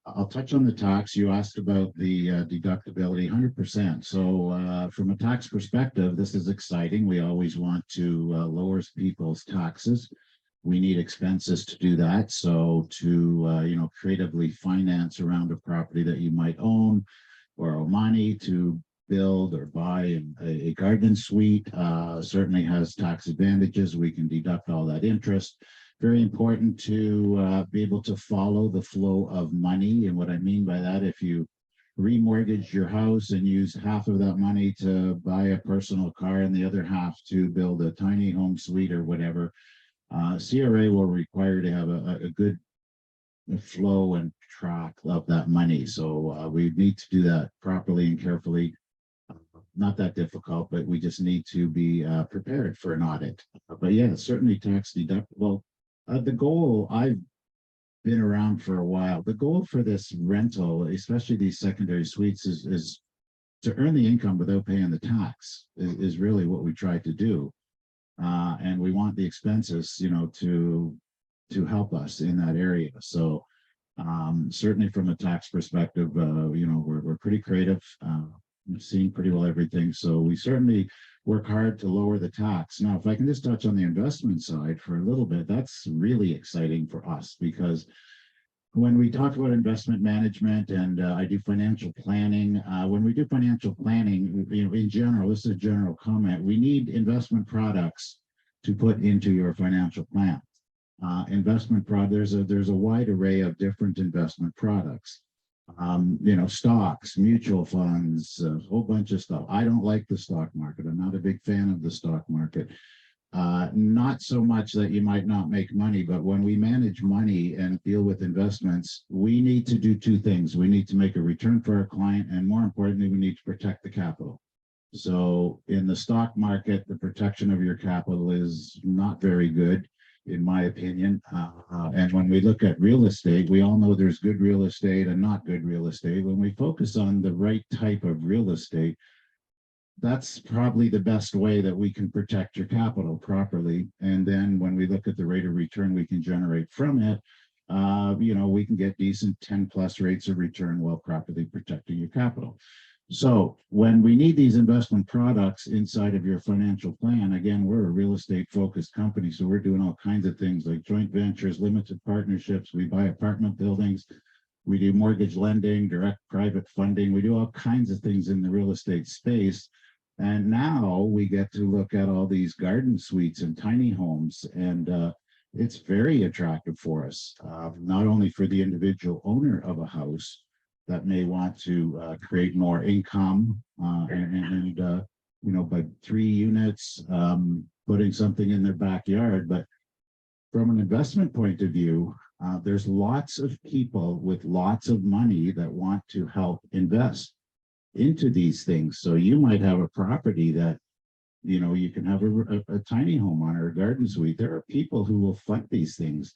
I'll touch on the tax. You asked about the deductibility, 100%. So from a tax perspective, this is exciting. We always want to lower people's taxes. We need expenses to do that. So to, creatively finance around a property that you might own, borrow money to build or buy a garden suite certainly has tax advantages. We can deduct all that interest. Very important to be able to follow the flow of money. And what I mean by that, if you remortgage your house and use half of that money to buy a personal car and the other half to build a tiny home suite or whatever, CRA will require to have a good flow and track of that money. So we need to do that properly and carefully. Not that difficult, but we just need to be prepared for an audit. But yeah, certainly tax deductible. The goal, I've been around for a while. The goal for this rental, especially these secondary suites, is to earn the income without paying the tax is really what we try to do. And we want the expenses, to help us in that area. So certainly from a tax perspective, we're pretty creative, seeing pretty well everything. So we certainly work hard to lower the tax. Now, if I can just touch on the investment side for a little bit, that's really exciting for us because when we talk about investment management and I do financial planning, when we do financial planning, in general, this is a general comment, we need investment products to put into your financial plan. There's a wide array of different investment products. Stocks, mutual funds, a whole bunch of stuff. I don't like the stock market. I'm not a big fan of the stock market. Not so much that you might not make money, but when we manage money and deal with investments, we need to do two things. We need to make a return for our client, and more importantly, we need to protect the capital. So in the stock market, the protection of your capital is not very good, in my opinion. And when we look at real estate, we all know there's good real estate and not good real estate. When we focus on the right type of real estate, that's probably the best way that we can protect your capital properly. And then when we look at the rate of return we can generate from it, we can get decent 10+ rates of return while properly protecting your capital. So when we need these investment products inside of your financial plan, again, we're a real estate focused company. So we're doing all kinds of things like joint ventures, limited partnerships. We buy apartment buildings. We do mortgage lending, direct private funding. We do all kinds of things in the real estate space. And now we get to look at all these garden suites and tiny homes. And it's very attractive for us, not only for the individual owner of a house that may want to create more income by 3 units, putting something in their backyard. But from an investment point of view, There's lots of people with lots of money that want to help invest into these things. So you might have a property that, you can have a tiny home on or a garden suite. There are people who will fund these things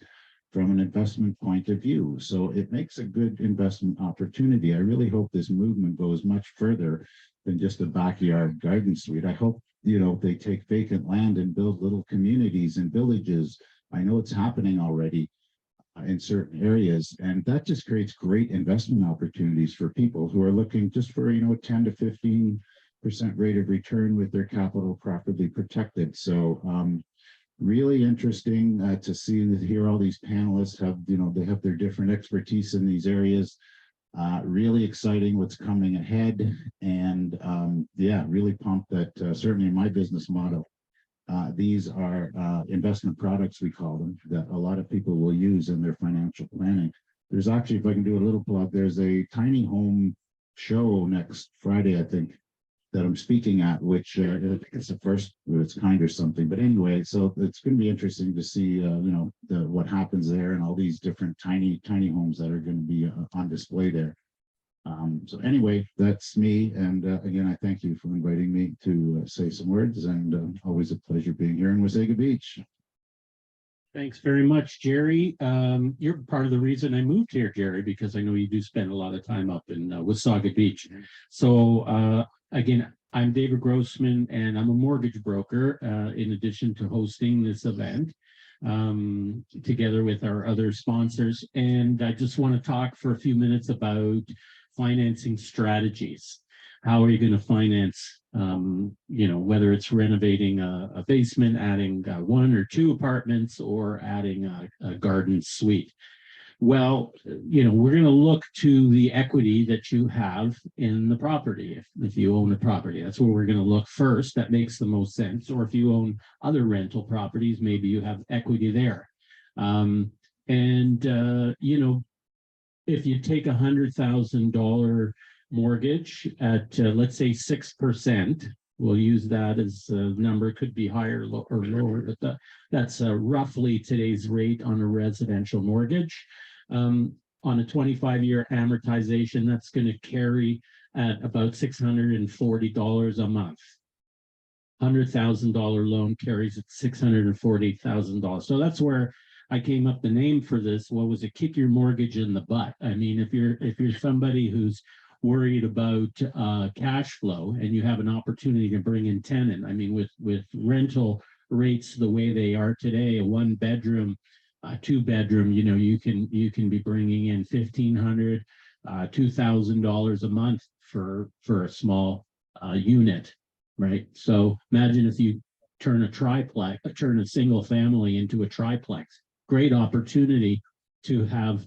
from an investment point of view. So it makes a good investment opportunity. I really hope this movement goes much further than just a backyard garden suite. I hope, they take vacant land and build little communities and villages. I know it's happening already in certain areas, and that just creates great investment opportunities for people who are looking just for 10 to 15% rate of return with their capital properly protected. So really interesting to see and hear all these panelists have, they have their different expertise in these areas. Really exciting what's coming ahead, and yeah, really pumped that certainly in my business model, these are investment products, we call them, that a lot of people will use in their financial planning. There's actually, if I can do a little plug, there's a tiny home show next Friday, I think, that I'm speaking at, which I think it's the first of its kind or something. But anyway, so it's going to be interesting to see, what happens there and all these different tiny homes that are going to be on display there. So anyway, that's me. And again, I thank you for inviting me to say some words, and always a pleasure being here in Wasaga Beach. Thanks very much, Jerry. You're part of the reason I moved here, Jerry, because I know you do spend a lot of time up in Wasaga Beach. So again, I'm David Grossman, and I'm a mortgage broker, in addition to hosting this event together with our other sponsors. And I just want to talk for a few minutes about financing strategies. How are you going to finance, whether it's renovating a basement, adding 1 or 2 apartments, or adding a garden suite? Well, we're going to look to the equity that you have in the property. If you own a property, that's where we're going to look first. That makes the most sense. Or if you own other rental properties, maybe you have equity there. If you take $100,000 mortgage at let's say 6%, we'll use that as a number. It could be higher or lower, but that's roughly today's rate on a residential mortgage. On a 25-year amortization, that's going to carry at about $640 a month. $100,000 loan carries at $640,000. So that's where I came up the name for this. What was it? Kick your mortgage in the butt. I mean, if you're somebody who's worried about cash flow and you have an opportunity to bring in tenant, I mean, with rental rates the way they are today, a 1-bedroom, 2-bedroom, you can be bringing in $1,500, $2,000 a month for a small unit, right? So imagine if you turn a single family into a triplex. Great opportunity to have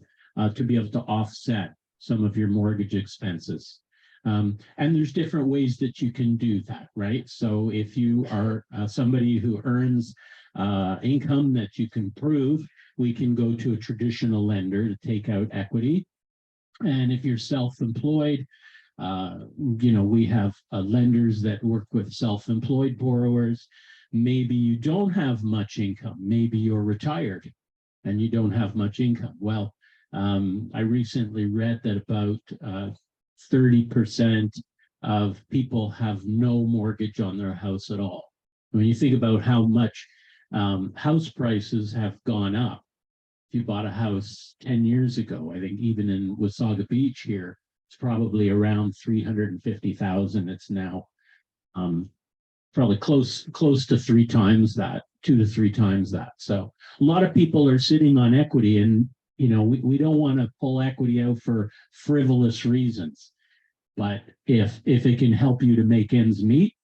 to be able to offset some of your mortgage expenses. And there's different ways that you can do that, right? So if you are somebody who earns income that you can prove, we can go to a traditional lender to take out equity. And if you're self-employed, we have lenders that work with self-employed borrowers. Maybe you don't have much income. Maybe you're retired and you don't have much income. Well, I recently read that about 30% of people have no mortgage on their house at all. When you think about how much house prices have gone up, if you bought a house 10 years ago, I think even in Wasaga Beach here, it's probably around $350,000. It's now probably close to 3 times that, 2 to 3 times that. So a lot of people are sitting on equity, and we don't want to pull equity out for frivolous reasons. But if it can help you to make ends meet,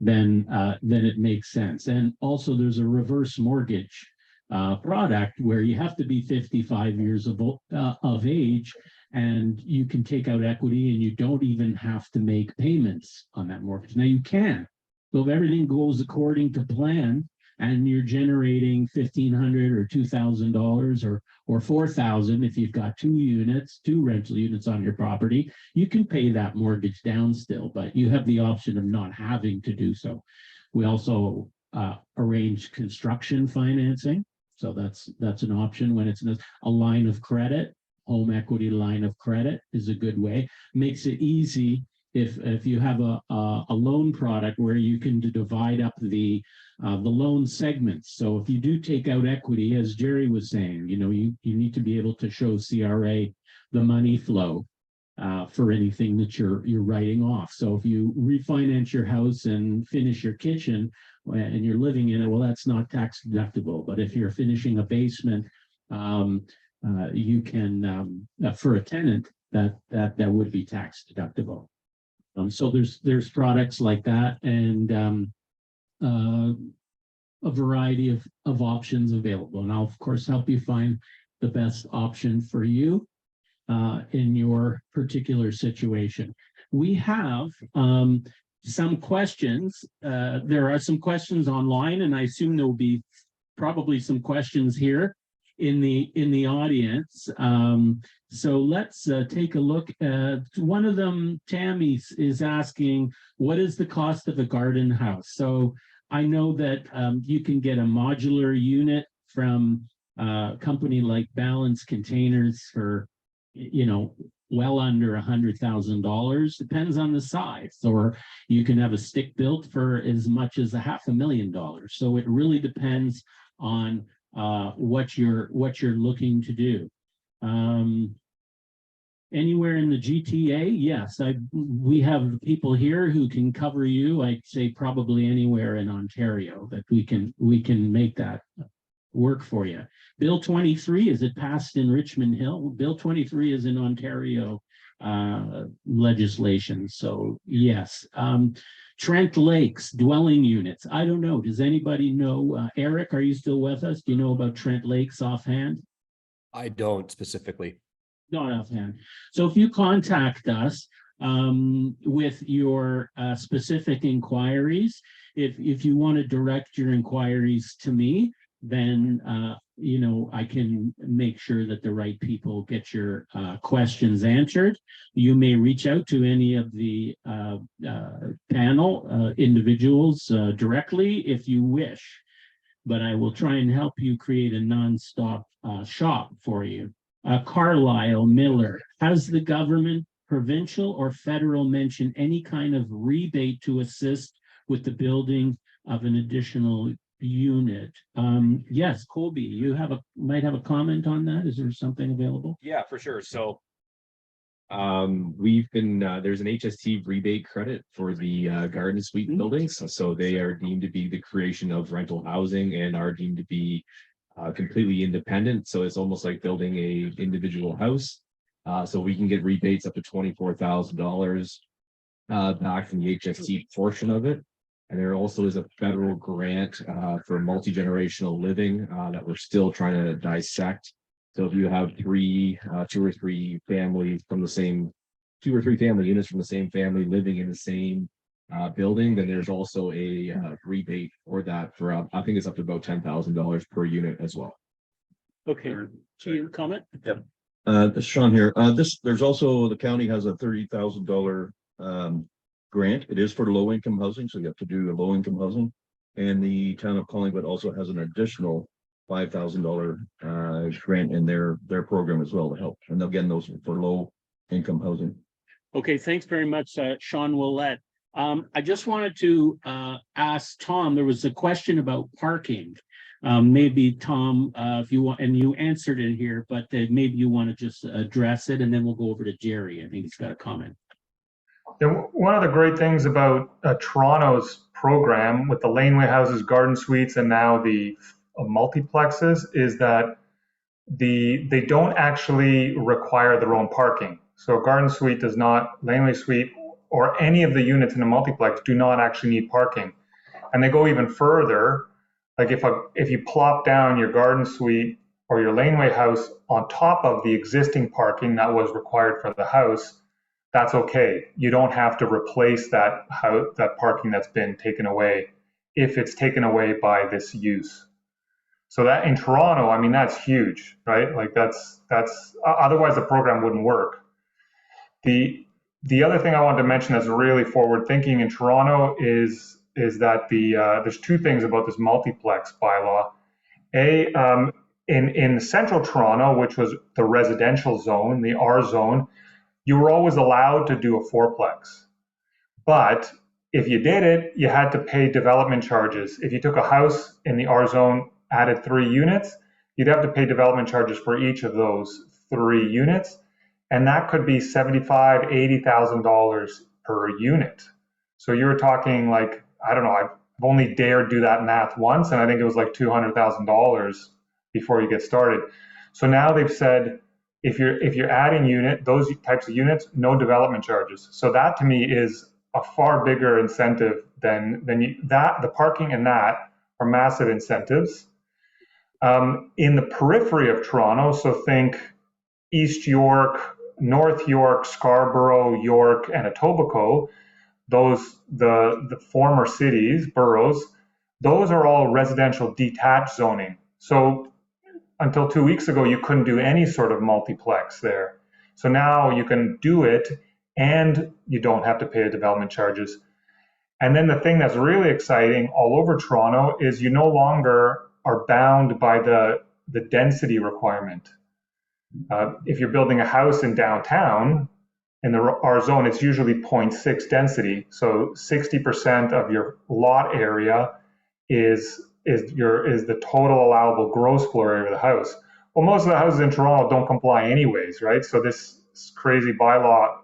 then it makes sense. And also there's a reverse mortgage product where you have to be 55 years of age, and you can take out equity and you don't even have to make payments on that mortgage. Now you can. So if everything goes according to plan and you're generating $1,500 or $2,000 or $4,000, if you've got 2 rental units on your property, you can pay that mortgage down still, but you have the option of not having to do so. We also arrange construction financing. So that's an option when it's a line of credit. Home equity line of credit is a good way. Makes it easy if you have a loan product where you can divide up the loan segments. So if you do take out equity, as Jerry was saying, you need to be able to show CRA the money flow for anything that you're writing off. So if you refinance your house and finish your kitchen and you're living in it, well, that's not tax deductible. But if you're finishing a basement, you can for a tenant that would be tax deductible. So there's products like that, and a variety of options available. And I'll of course help you find the best option for you in your particular situation. We have some questions. There are some questions online, and I assume there will be probably some questions here in the audience. So let's take a look at one of them. Tammy is asking, what is the cost of a garden house? So I know that you can get a modular unit from a company like Balance Containers for, well under $100,000, depends on the size, or you can have a stick built for as much as $500,000. So it really depends on what you're looking to do. Anywhere in the GTA, yes, we have people here who can cover you. I'd say probably anywhere in Ontario that we can make that work for you. Bill 23, is it passed in Richmond Hill? Bill 23 is in Ontario legislation. So yes. Trent Lakes dwelling units. I don't know. Does anybody know? Eric, are you still with us? Do you know about Trent Lakes offhand? I don't specifically. Not offhand. So if you contact us with your specific inquiries, if you want to direct your inquiries to me, then I can make sure that the right people get your questions answered. You may reach out to any of the panel individuals directly if you wish, but I will try and help you create a nonstop shop for you. Carlisle Miller, has the government, provincial or federal, mentioned any kind of rebate to assist with the building of an additional unit? Yes, Colby, you might have a comment on that. Is there something available? Yeah, for sure. So we've been there's an HST rebate credit for the garden suite buildings. So they are deemed to be the creation of rental housing and are deemed to be completely independent. So it's almost like building a individual house. So we can get rebates up to $24,000 back from the HST portion of it. And there also is a federal grant for multi-generational living that we're still trying to dissect. So if you have two or three family units from the same family living in the same building, then there's also a rebate for that for I think it's up to about $10,000 per unit as well. Okay, so you comment? Yep. This is Sean here. There's also, the county has a $30,000 grant. It is for low income housing, so you have to do a low income housing. And the town of Collingwood also has an additional $5,000 grant in their program as well to help. And again, those are for low income housing. Okay, thanks very much, Sean Willett. I just wanted to ask Tom, there was a question about parking. Maybe Tom, if you want, and you answered it here, but maybe you want to just address it, and then we'll go over to Jerry. I think he's got a comment. Yeah, one of the great things about Toronto's program with the laneway houses, garden suites, and now the multiplexes is that they don't actually require their own parking. So a garden suite does not, laneway suite, or any of the units in a multiplex do not actually need parking. And they go even further. Like if you plop down your garden suite or your laneway house on top of the existing parking that was required for the house, that's okay. You don't have to replace that parking that's been taken away if it's taken away by this use. So that in Toronto, I mean, that's huge, right? Like that's otherwise the program wouldn't work. The other thing I wanted to mention that's really forward thinking in Toronto is that there's two things about this multiplex bylaw. In central Toronto, which was the residential zone, the R zone, you were always allowed to do a fourplex. But if you did it, you had to pay development charges. If you took a house in the R zone, added 3 units, you'd have to pay development charges for each of those 3 units. And that could be $75,000, $80,000 per unit. So you were talking like, I don't know, I've only dared do that math once, and I think it was like $200,000 before you get started. So now they've said, if you're adding those types of units, no development charges. So that to me is a far bigger incentive than the parking and that are massive incentives. In the periphery of Toronto, so think East York, North York, Scarborough, York, and Etobicoke, the former cities, boroughs, those are all residential detached zoning. So until 2 weeks ago, you couldn't do any sort of multiplex there. So now you can do it and you don't have to pay the development charges. And then the thing that's really exciting all over Toronto is you no longer are bound by the density requirement. If you're building a house in downtown, in the R zone, it's usually 0.6 density. So 60% of your lot area is the total allowable gross floor area of the house. Well, most of the houses in Toronto don't comply anyways, right? So this crazy bylaw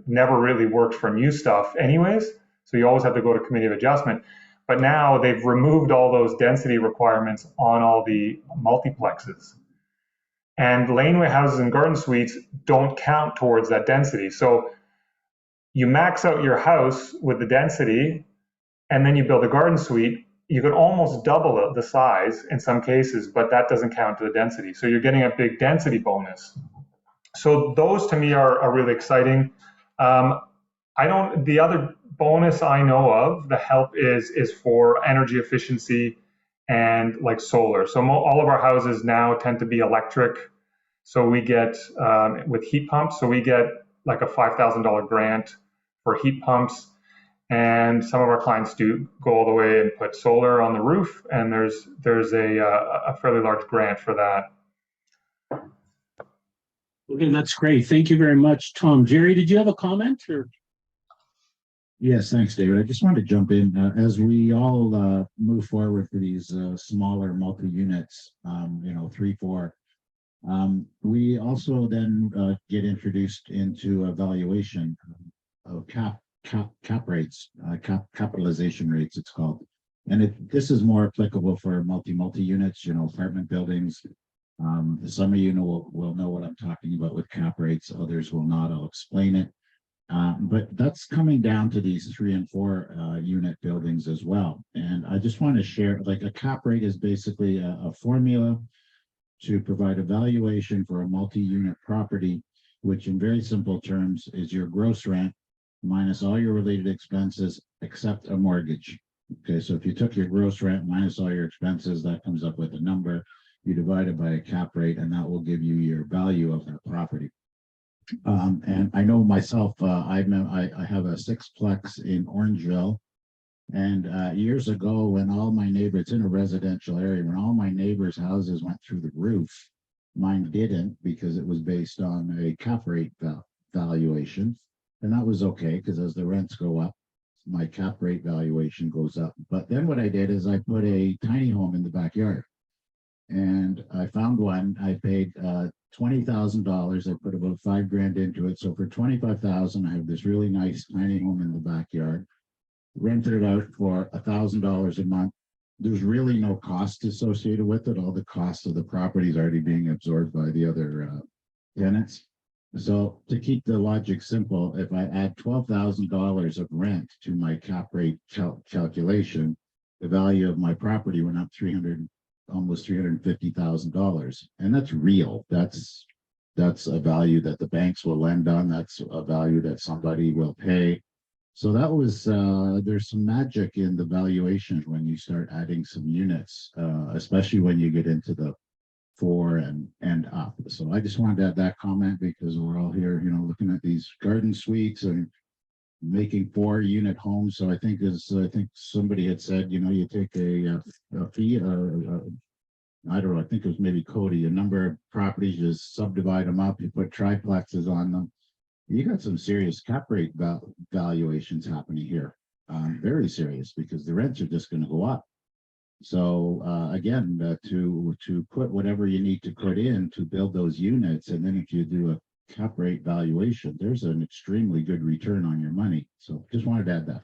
never really worked for new stuff anyways. So you always have to go to committee of adjustment. But now they've removed all those density requirements on all the multiplexes. And laneway houses and garden suites don't count towards that density. So you max out your house with the density, and then you build a garden suite. You could almost double the size in some cases, but that doesn't count to the density. So you're getting a big density bonus. So those to me are really exciting. The other bonus I know of, the help is for energy efficiency and like solar. So all of our houses now tend to be electric. So we get with heat pumps. So we get like a $5,000 grant for heat pumps. And some of our clients do go all the way and put solar on the roof. And there's a fairly large grant for that. Okay, that's great. Thank you very much, Tom. Jerry, did you have a comment or? Yes, thanks, David. I just wanted to jump in as we all move forward for these smaller multi-units, 3, 4. We also then get introduced into evaluation of cap rates, capitalization rates, it's called. And this is more applicable for multi units, apartment buildings. Some of you will know what I'm talking about with cap rates. Others will not. I'll explain it. But that's coming down to these 3 and 4 unit buildings as well. And I just want to share, like, a cap rate is basically a formula to provide a valuation for a multi-unit property, which in very simple terms is your gross rent minus all your related expenses except a mortgage. Okay, so if you took your gross rent minus all your expenses, that comes up with a number. You divide it by a cap rate, and that will give you your value of that property. And I know myself, I have a 6-plex in Orangeville, and years ago, when all my neighbors, it's in a residential area, when all my neighbors' houses went through the roof, mine didn't, because it was based on a cap rate valuation, and that was okay, because as the rents go up, my cap rate valuation goes up. But then what I did is I put a tiny home in the backyard, and I found one. I paid $20,000. I put about $5,000 into it. So for $25,000, I have this really nice tiny home in the backyard. Rented it out for $1,000 a month. There's really no cost associated with it. All the cost of the property is already being absorbed by the other tenants. So to keep the logic simple, if I add $12,000 of rent to my cap rate calculation, the value of my property went up almost $350,000, and that's real. That's a value that the banks will lend on. That's a value that somebody will pay. So that was there's some magic in the valuation when you start adding some units, especially when you get into the 4 and up. So I just wanted to add that comment, because we're all here, looking at these garden suites and making 4-unit homes. So I think somebody had said, you take a fee, I don't know, I think it was maybe Cody, a number of properties, just subdivide them up, you put triplexes on them. You got some serious cap rate valuations happening here. Very serious, because the rents are just going to go up. So again, to put whatever you need to put in to build those units, and then if you do a cap rate valuation, there's an extremely good return on your money. So just wanted to add that.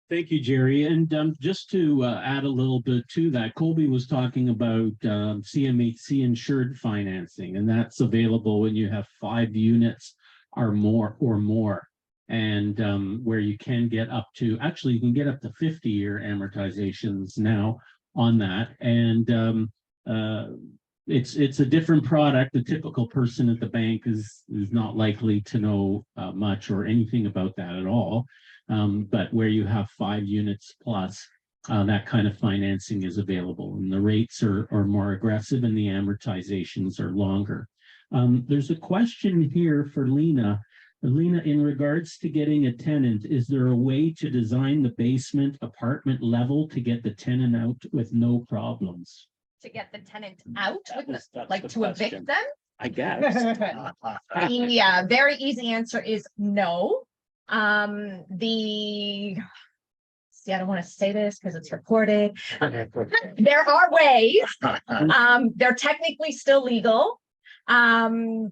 Thank you, Jerry. And just to add a little bit to that, Colby was talking about CMHC insured financing, and that's available when you have 5 units or more. And where you can get up to, actually, you can get up to 50-year amortizations now on that. And it's a different product. The typical person at the bank is not likely to know much or anything about that at all. But where you have 5 units plus, that kind of financing is available, and the rates are more aggressive and the amortizations are longer. There's a question here for Lena. Lena, in regards to getting a tenant, is there a way to design the basement apartment level to get the tenant out with no problems? To get the tenant out, That's like the to question. evict them? I guess. Yeah, very easy answer is no. See, I don't want to say this because it's recorded. There are ways. They're technically still legal. Your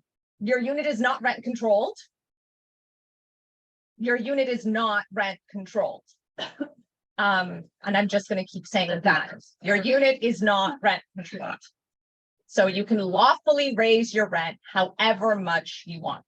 unit is not rent controlled. Your unit is not rent controlled. And I'm just going to keep saying that. Your unit is not rent controlled. So you can lawfully raise your rent however much you want.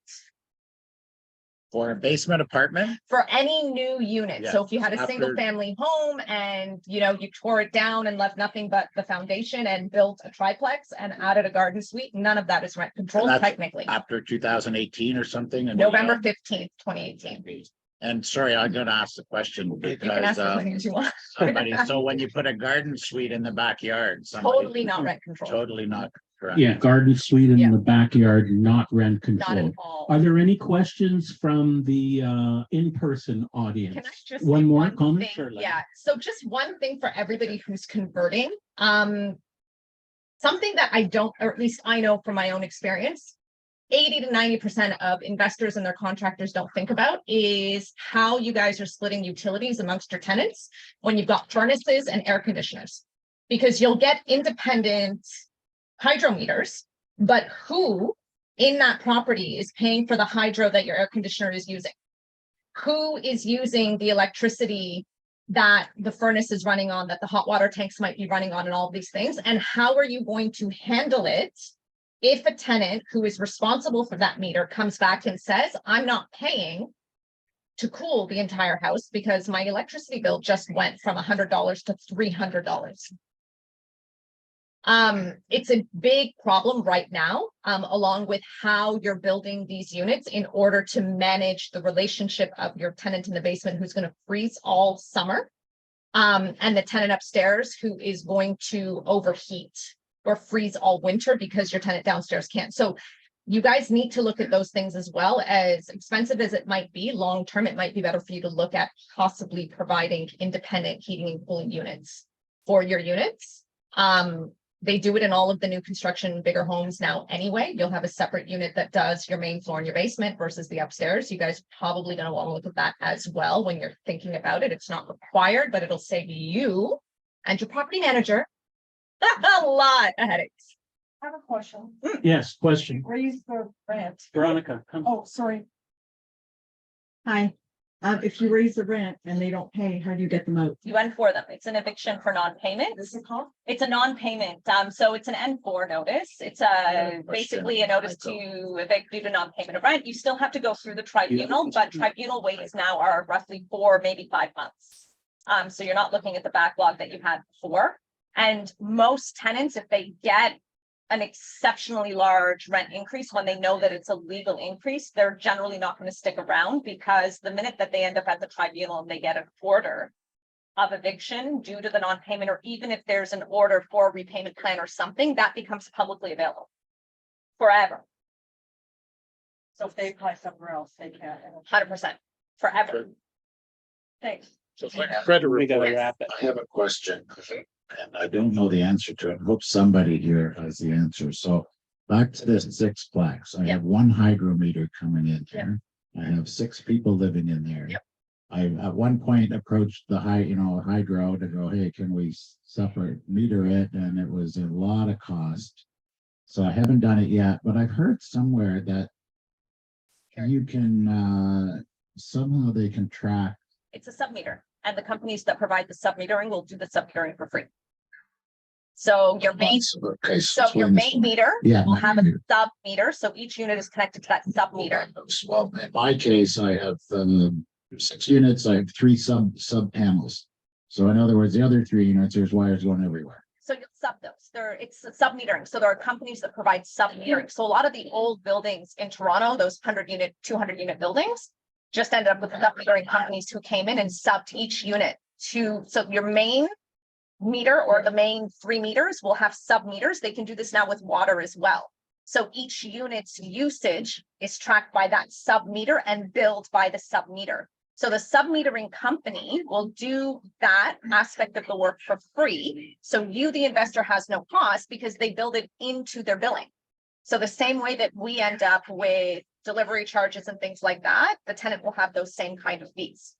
For a basement apartment? For any new unit. Yeah. So if you had a After- single family home and you tore it down and left nothing but the foundation and built a triplex and added a garden suite, none of that is rent controlled that's technically. After 2018 or something? And November 15th, 2018. And sorry, I'm gonna ask the question You can ask because as many as you want. so when you put a garden suite in the backyard, somebody Totally not rent controlled. totally not correct. Yeah, garden suite in Yeah. the backyard, not rent Not controlled. at all. Are there any questions from the in-person Can I audience? just One say more one comment? thing? Sure, Len. Yeah, so just one thing for everybody who's converting. Something that I don't, or at least I know from my own experience, 80 to 90% of investors and their contractors don't think about is how you guys are splitting utilities amongst your tenants when you've got furnaces and air conditioners. Because you'll get independent hydro meters, but who in that property is paying for the hydro that your air conditioner is using? Who is using the electricity that the furnace is running on, that the hot water tanks might be running on, and all of these things? And how are you going to handle it if a tenant who is responsible for that meter comes back and says, I'm not paying to cool the entire house because my electricity bill just went from $100 to $300? It's a big problem right now, along with how you're building these units in order to manage the relationship of your tenant in the basement who's going to freeze all summer, and the tenant upstairs who is going to overheat or freeze all winter because your tenant downstairs can't. So you guys need to look at those things as well. As expensive as it might be, long term, it might be better for you to look at possibly providing independent heating and cooling units for your units. They do it in all of the new construction, bigger homes now anyway. You'll have a separate unit that does your main floor and your basement versus the upstairs. You guys are probably going to want to look at that as well when you're thinking about it. It's not required, but it'll save you and your property manager a lot of headaches. I have a question. Yes, question. Raise the rent. Veronica, come. Oh, sorry. Hi. If you raise the rent and they don't pay, how do you get them out? You N4 them. It's an eviction for non-payment. This is called? It's a non-payment. So it's an N4 notice. It's basically a notice to evict due to non-payment of rent. You still have to go through the tribunal, but tribunal waits now are roughly 4, maybe 5 months. So you're not looking at the backlog that you had before. And most tenants, if they get an exceptionally large rent increase when they know that it's a legal increase, they're generally not going to stick around, because the minute that they end up at the tribunal and they get an order of eviction due to the non-payment, or even if there's an order for a repayment plan or something, that becomes publicly available forever. So if they apply somewhere else, they can't. 100% forever. Thanks. So Frederick, We gotta wrap it. I have a question. and I don't know the answer to it. I hope somebody here has the answer. So back to this sixplex. I Yep. have one hydrometer coming in Yep. there. I have 6 people living in there. Yep. I at one point approached the hydro to go, hey, can we separate meter it? And it was a lot of cost. So I haven't done it yet, but I've heard somewhere that you can somehow they can track. It's a sub-meter, and the companies that provide the sub-metering will do the sub-metering for free. So your main, Okay, so your main meter Yeah, will my have a meter. sub-meter, so each unit is connected to that sub-meter. Well, in my case, I have 6 units. I have 3 sub panels. So in other words, the other 3 units, there's wires going everywhere. So you'll sub those. It's a sub-metering. So there are companies that provide sub-metering. So a lot of the old buildings in Toronto, those 100-unit, 200-unit buildings, just ended up with sub-metering companies who came in and subbed each unit to, so your main meter or the main 3 meters will have sub-meters. They can do this now with water as well. So each unit's usage is tracked by that sub-meter and billed by the sub-meter. So the sub-metering company will do that aspect of the work for free. So you, the investor, has no cost because they build it into their billing. So the same way that we end up with delivery charges and things like that, the tenant will have those same kind of fees.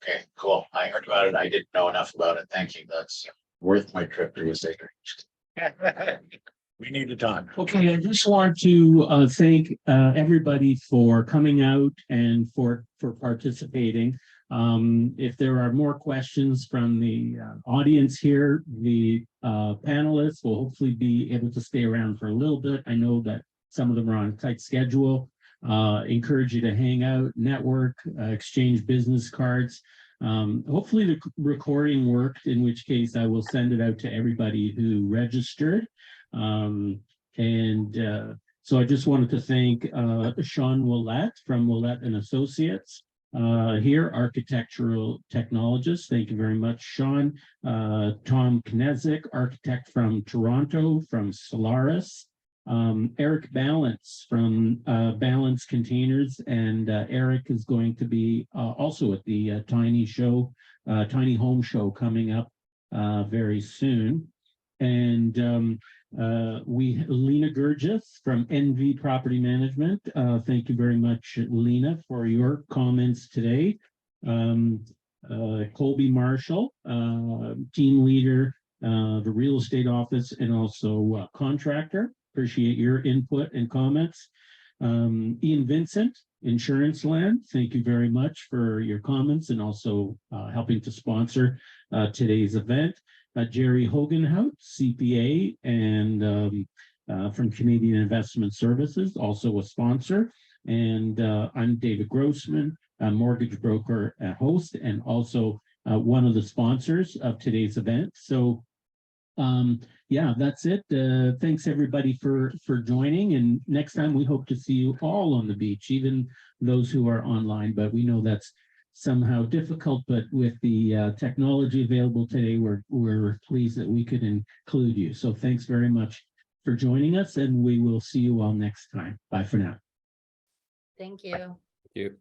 Okay, cool. I heard about it. I didn't know enough about it. Thank you. That's worth my trip to a sacred. We need to talk. Okay, I just want to thank everybody for coming out and for participating. If there are more questions from the audience here, the panelists will hopefully be able to stay around for a little bit. I know that some of them are on a tight schedule. Encourage you to hang out, network, exchange business cards. Hopefully the recording worked, in which case I will send it out to everybody who registered. So I just wanted to thank Sean Willett from Willett and Associates here, architectural technologist. Thank you very much, Sean. Tom Knezik, architect from Toronto, from Solaris. Eric Balance from Balance Containers, and Eric is going to be also at the Tiny Home Show coming up very soon. And Lena Gurgis from NV Property Management. Thank you very much, Lena, for your comments today. Colby Marshall, team leader, the real estate office, and also contractor. Appreciate your input and comments. Ian Vincent, Insurance Land. Thank you very much for your comments and also helping to sponsor today's event. Jerry Hogenhout, CPA, and from Canadian Investment Services, also a sponsor. And I'm David Grossman, a mortgage broker and host, and also one of the sponsors of today's event. So yeah, that's it. Thanks everybody for joining. And next time we hope to see you all on the beach, even those who are online, but we know that's somehow difficult, but with the technology available today, we're pleased that we could include you. So thanks very much for joining us, and we will see you all next time. Bye for now. Thank you. Thank you.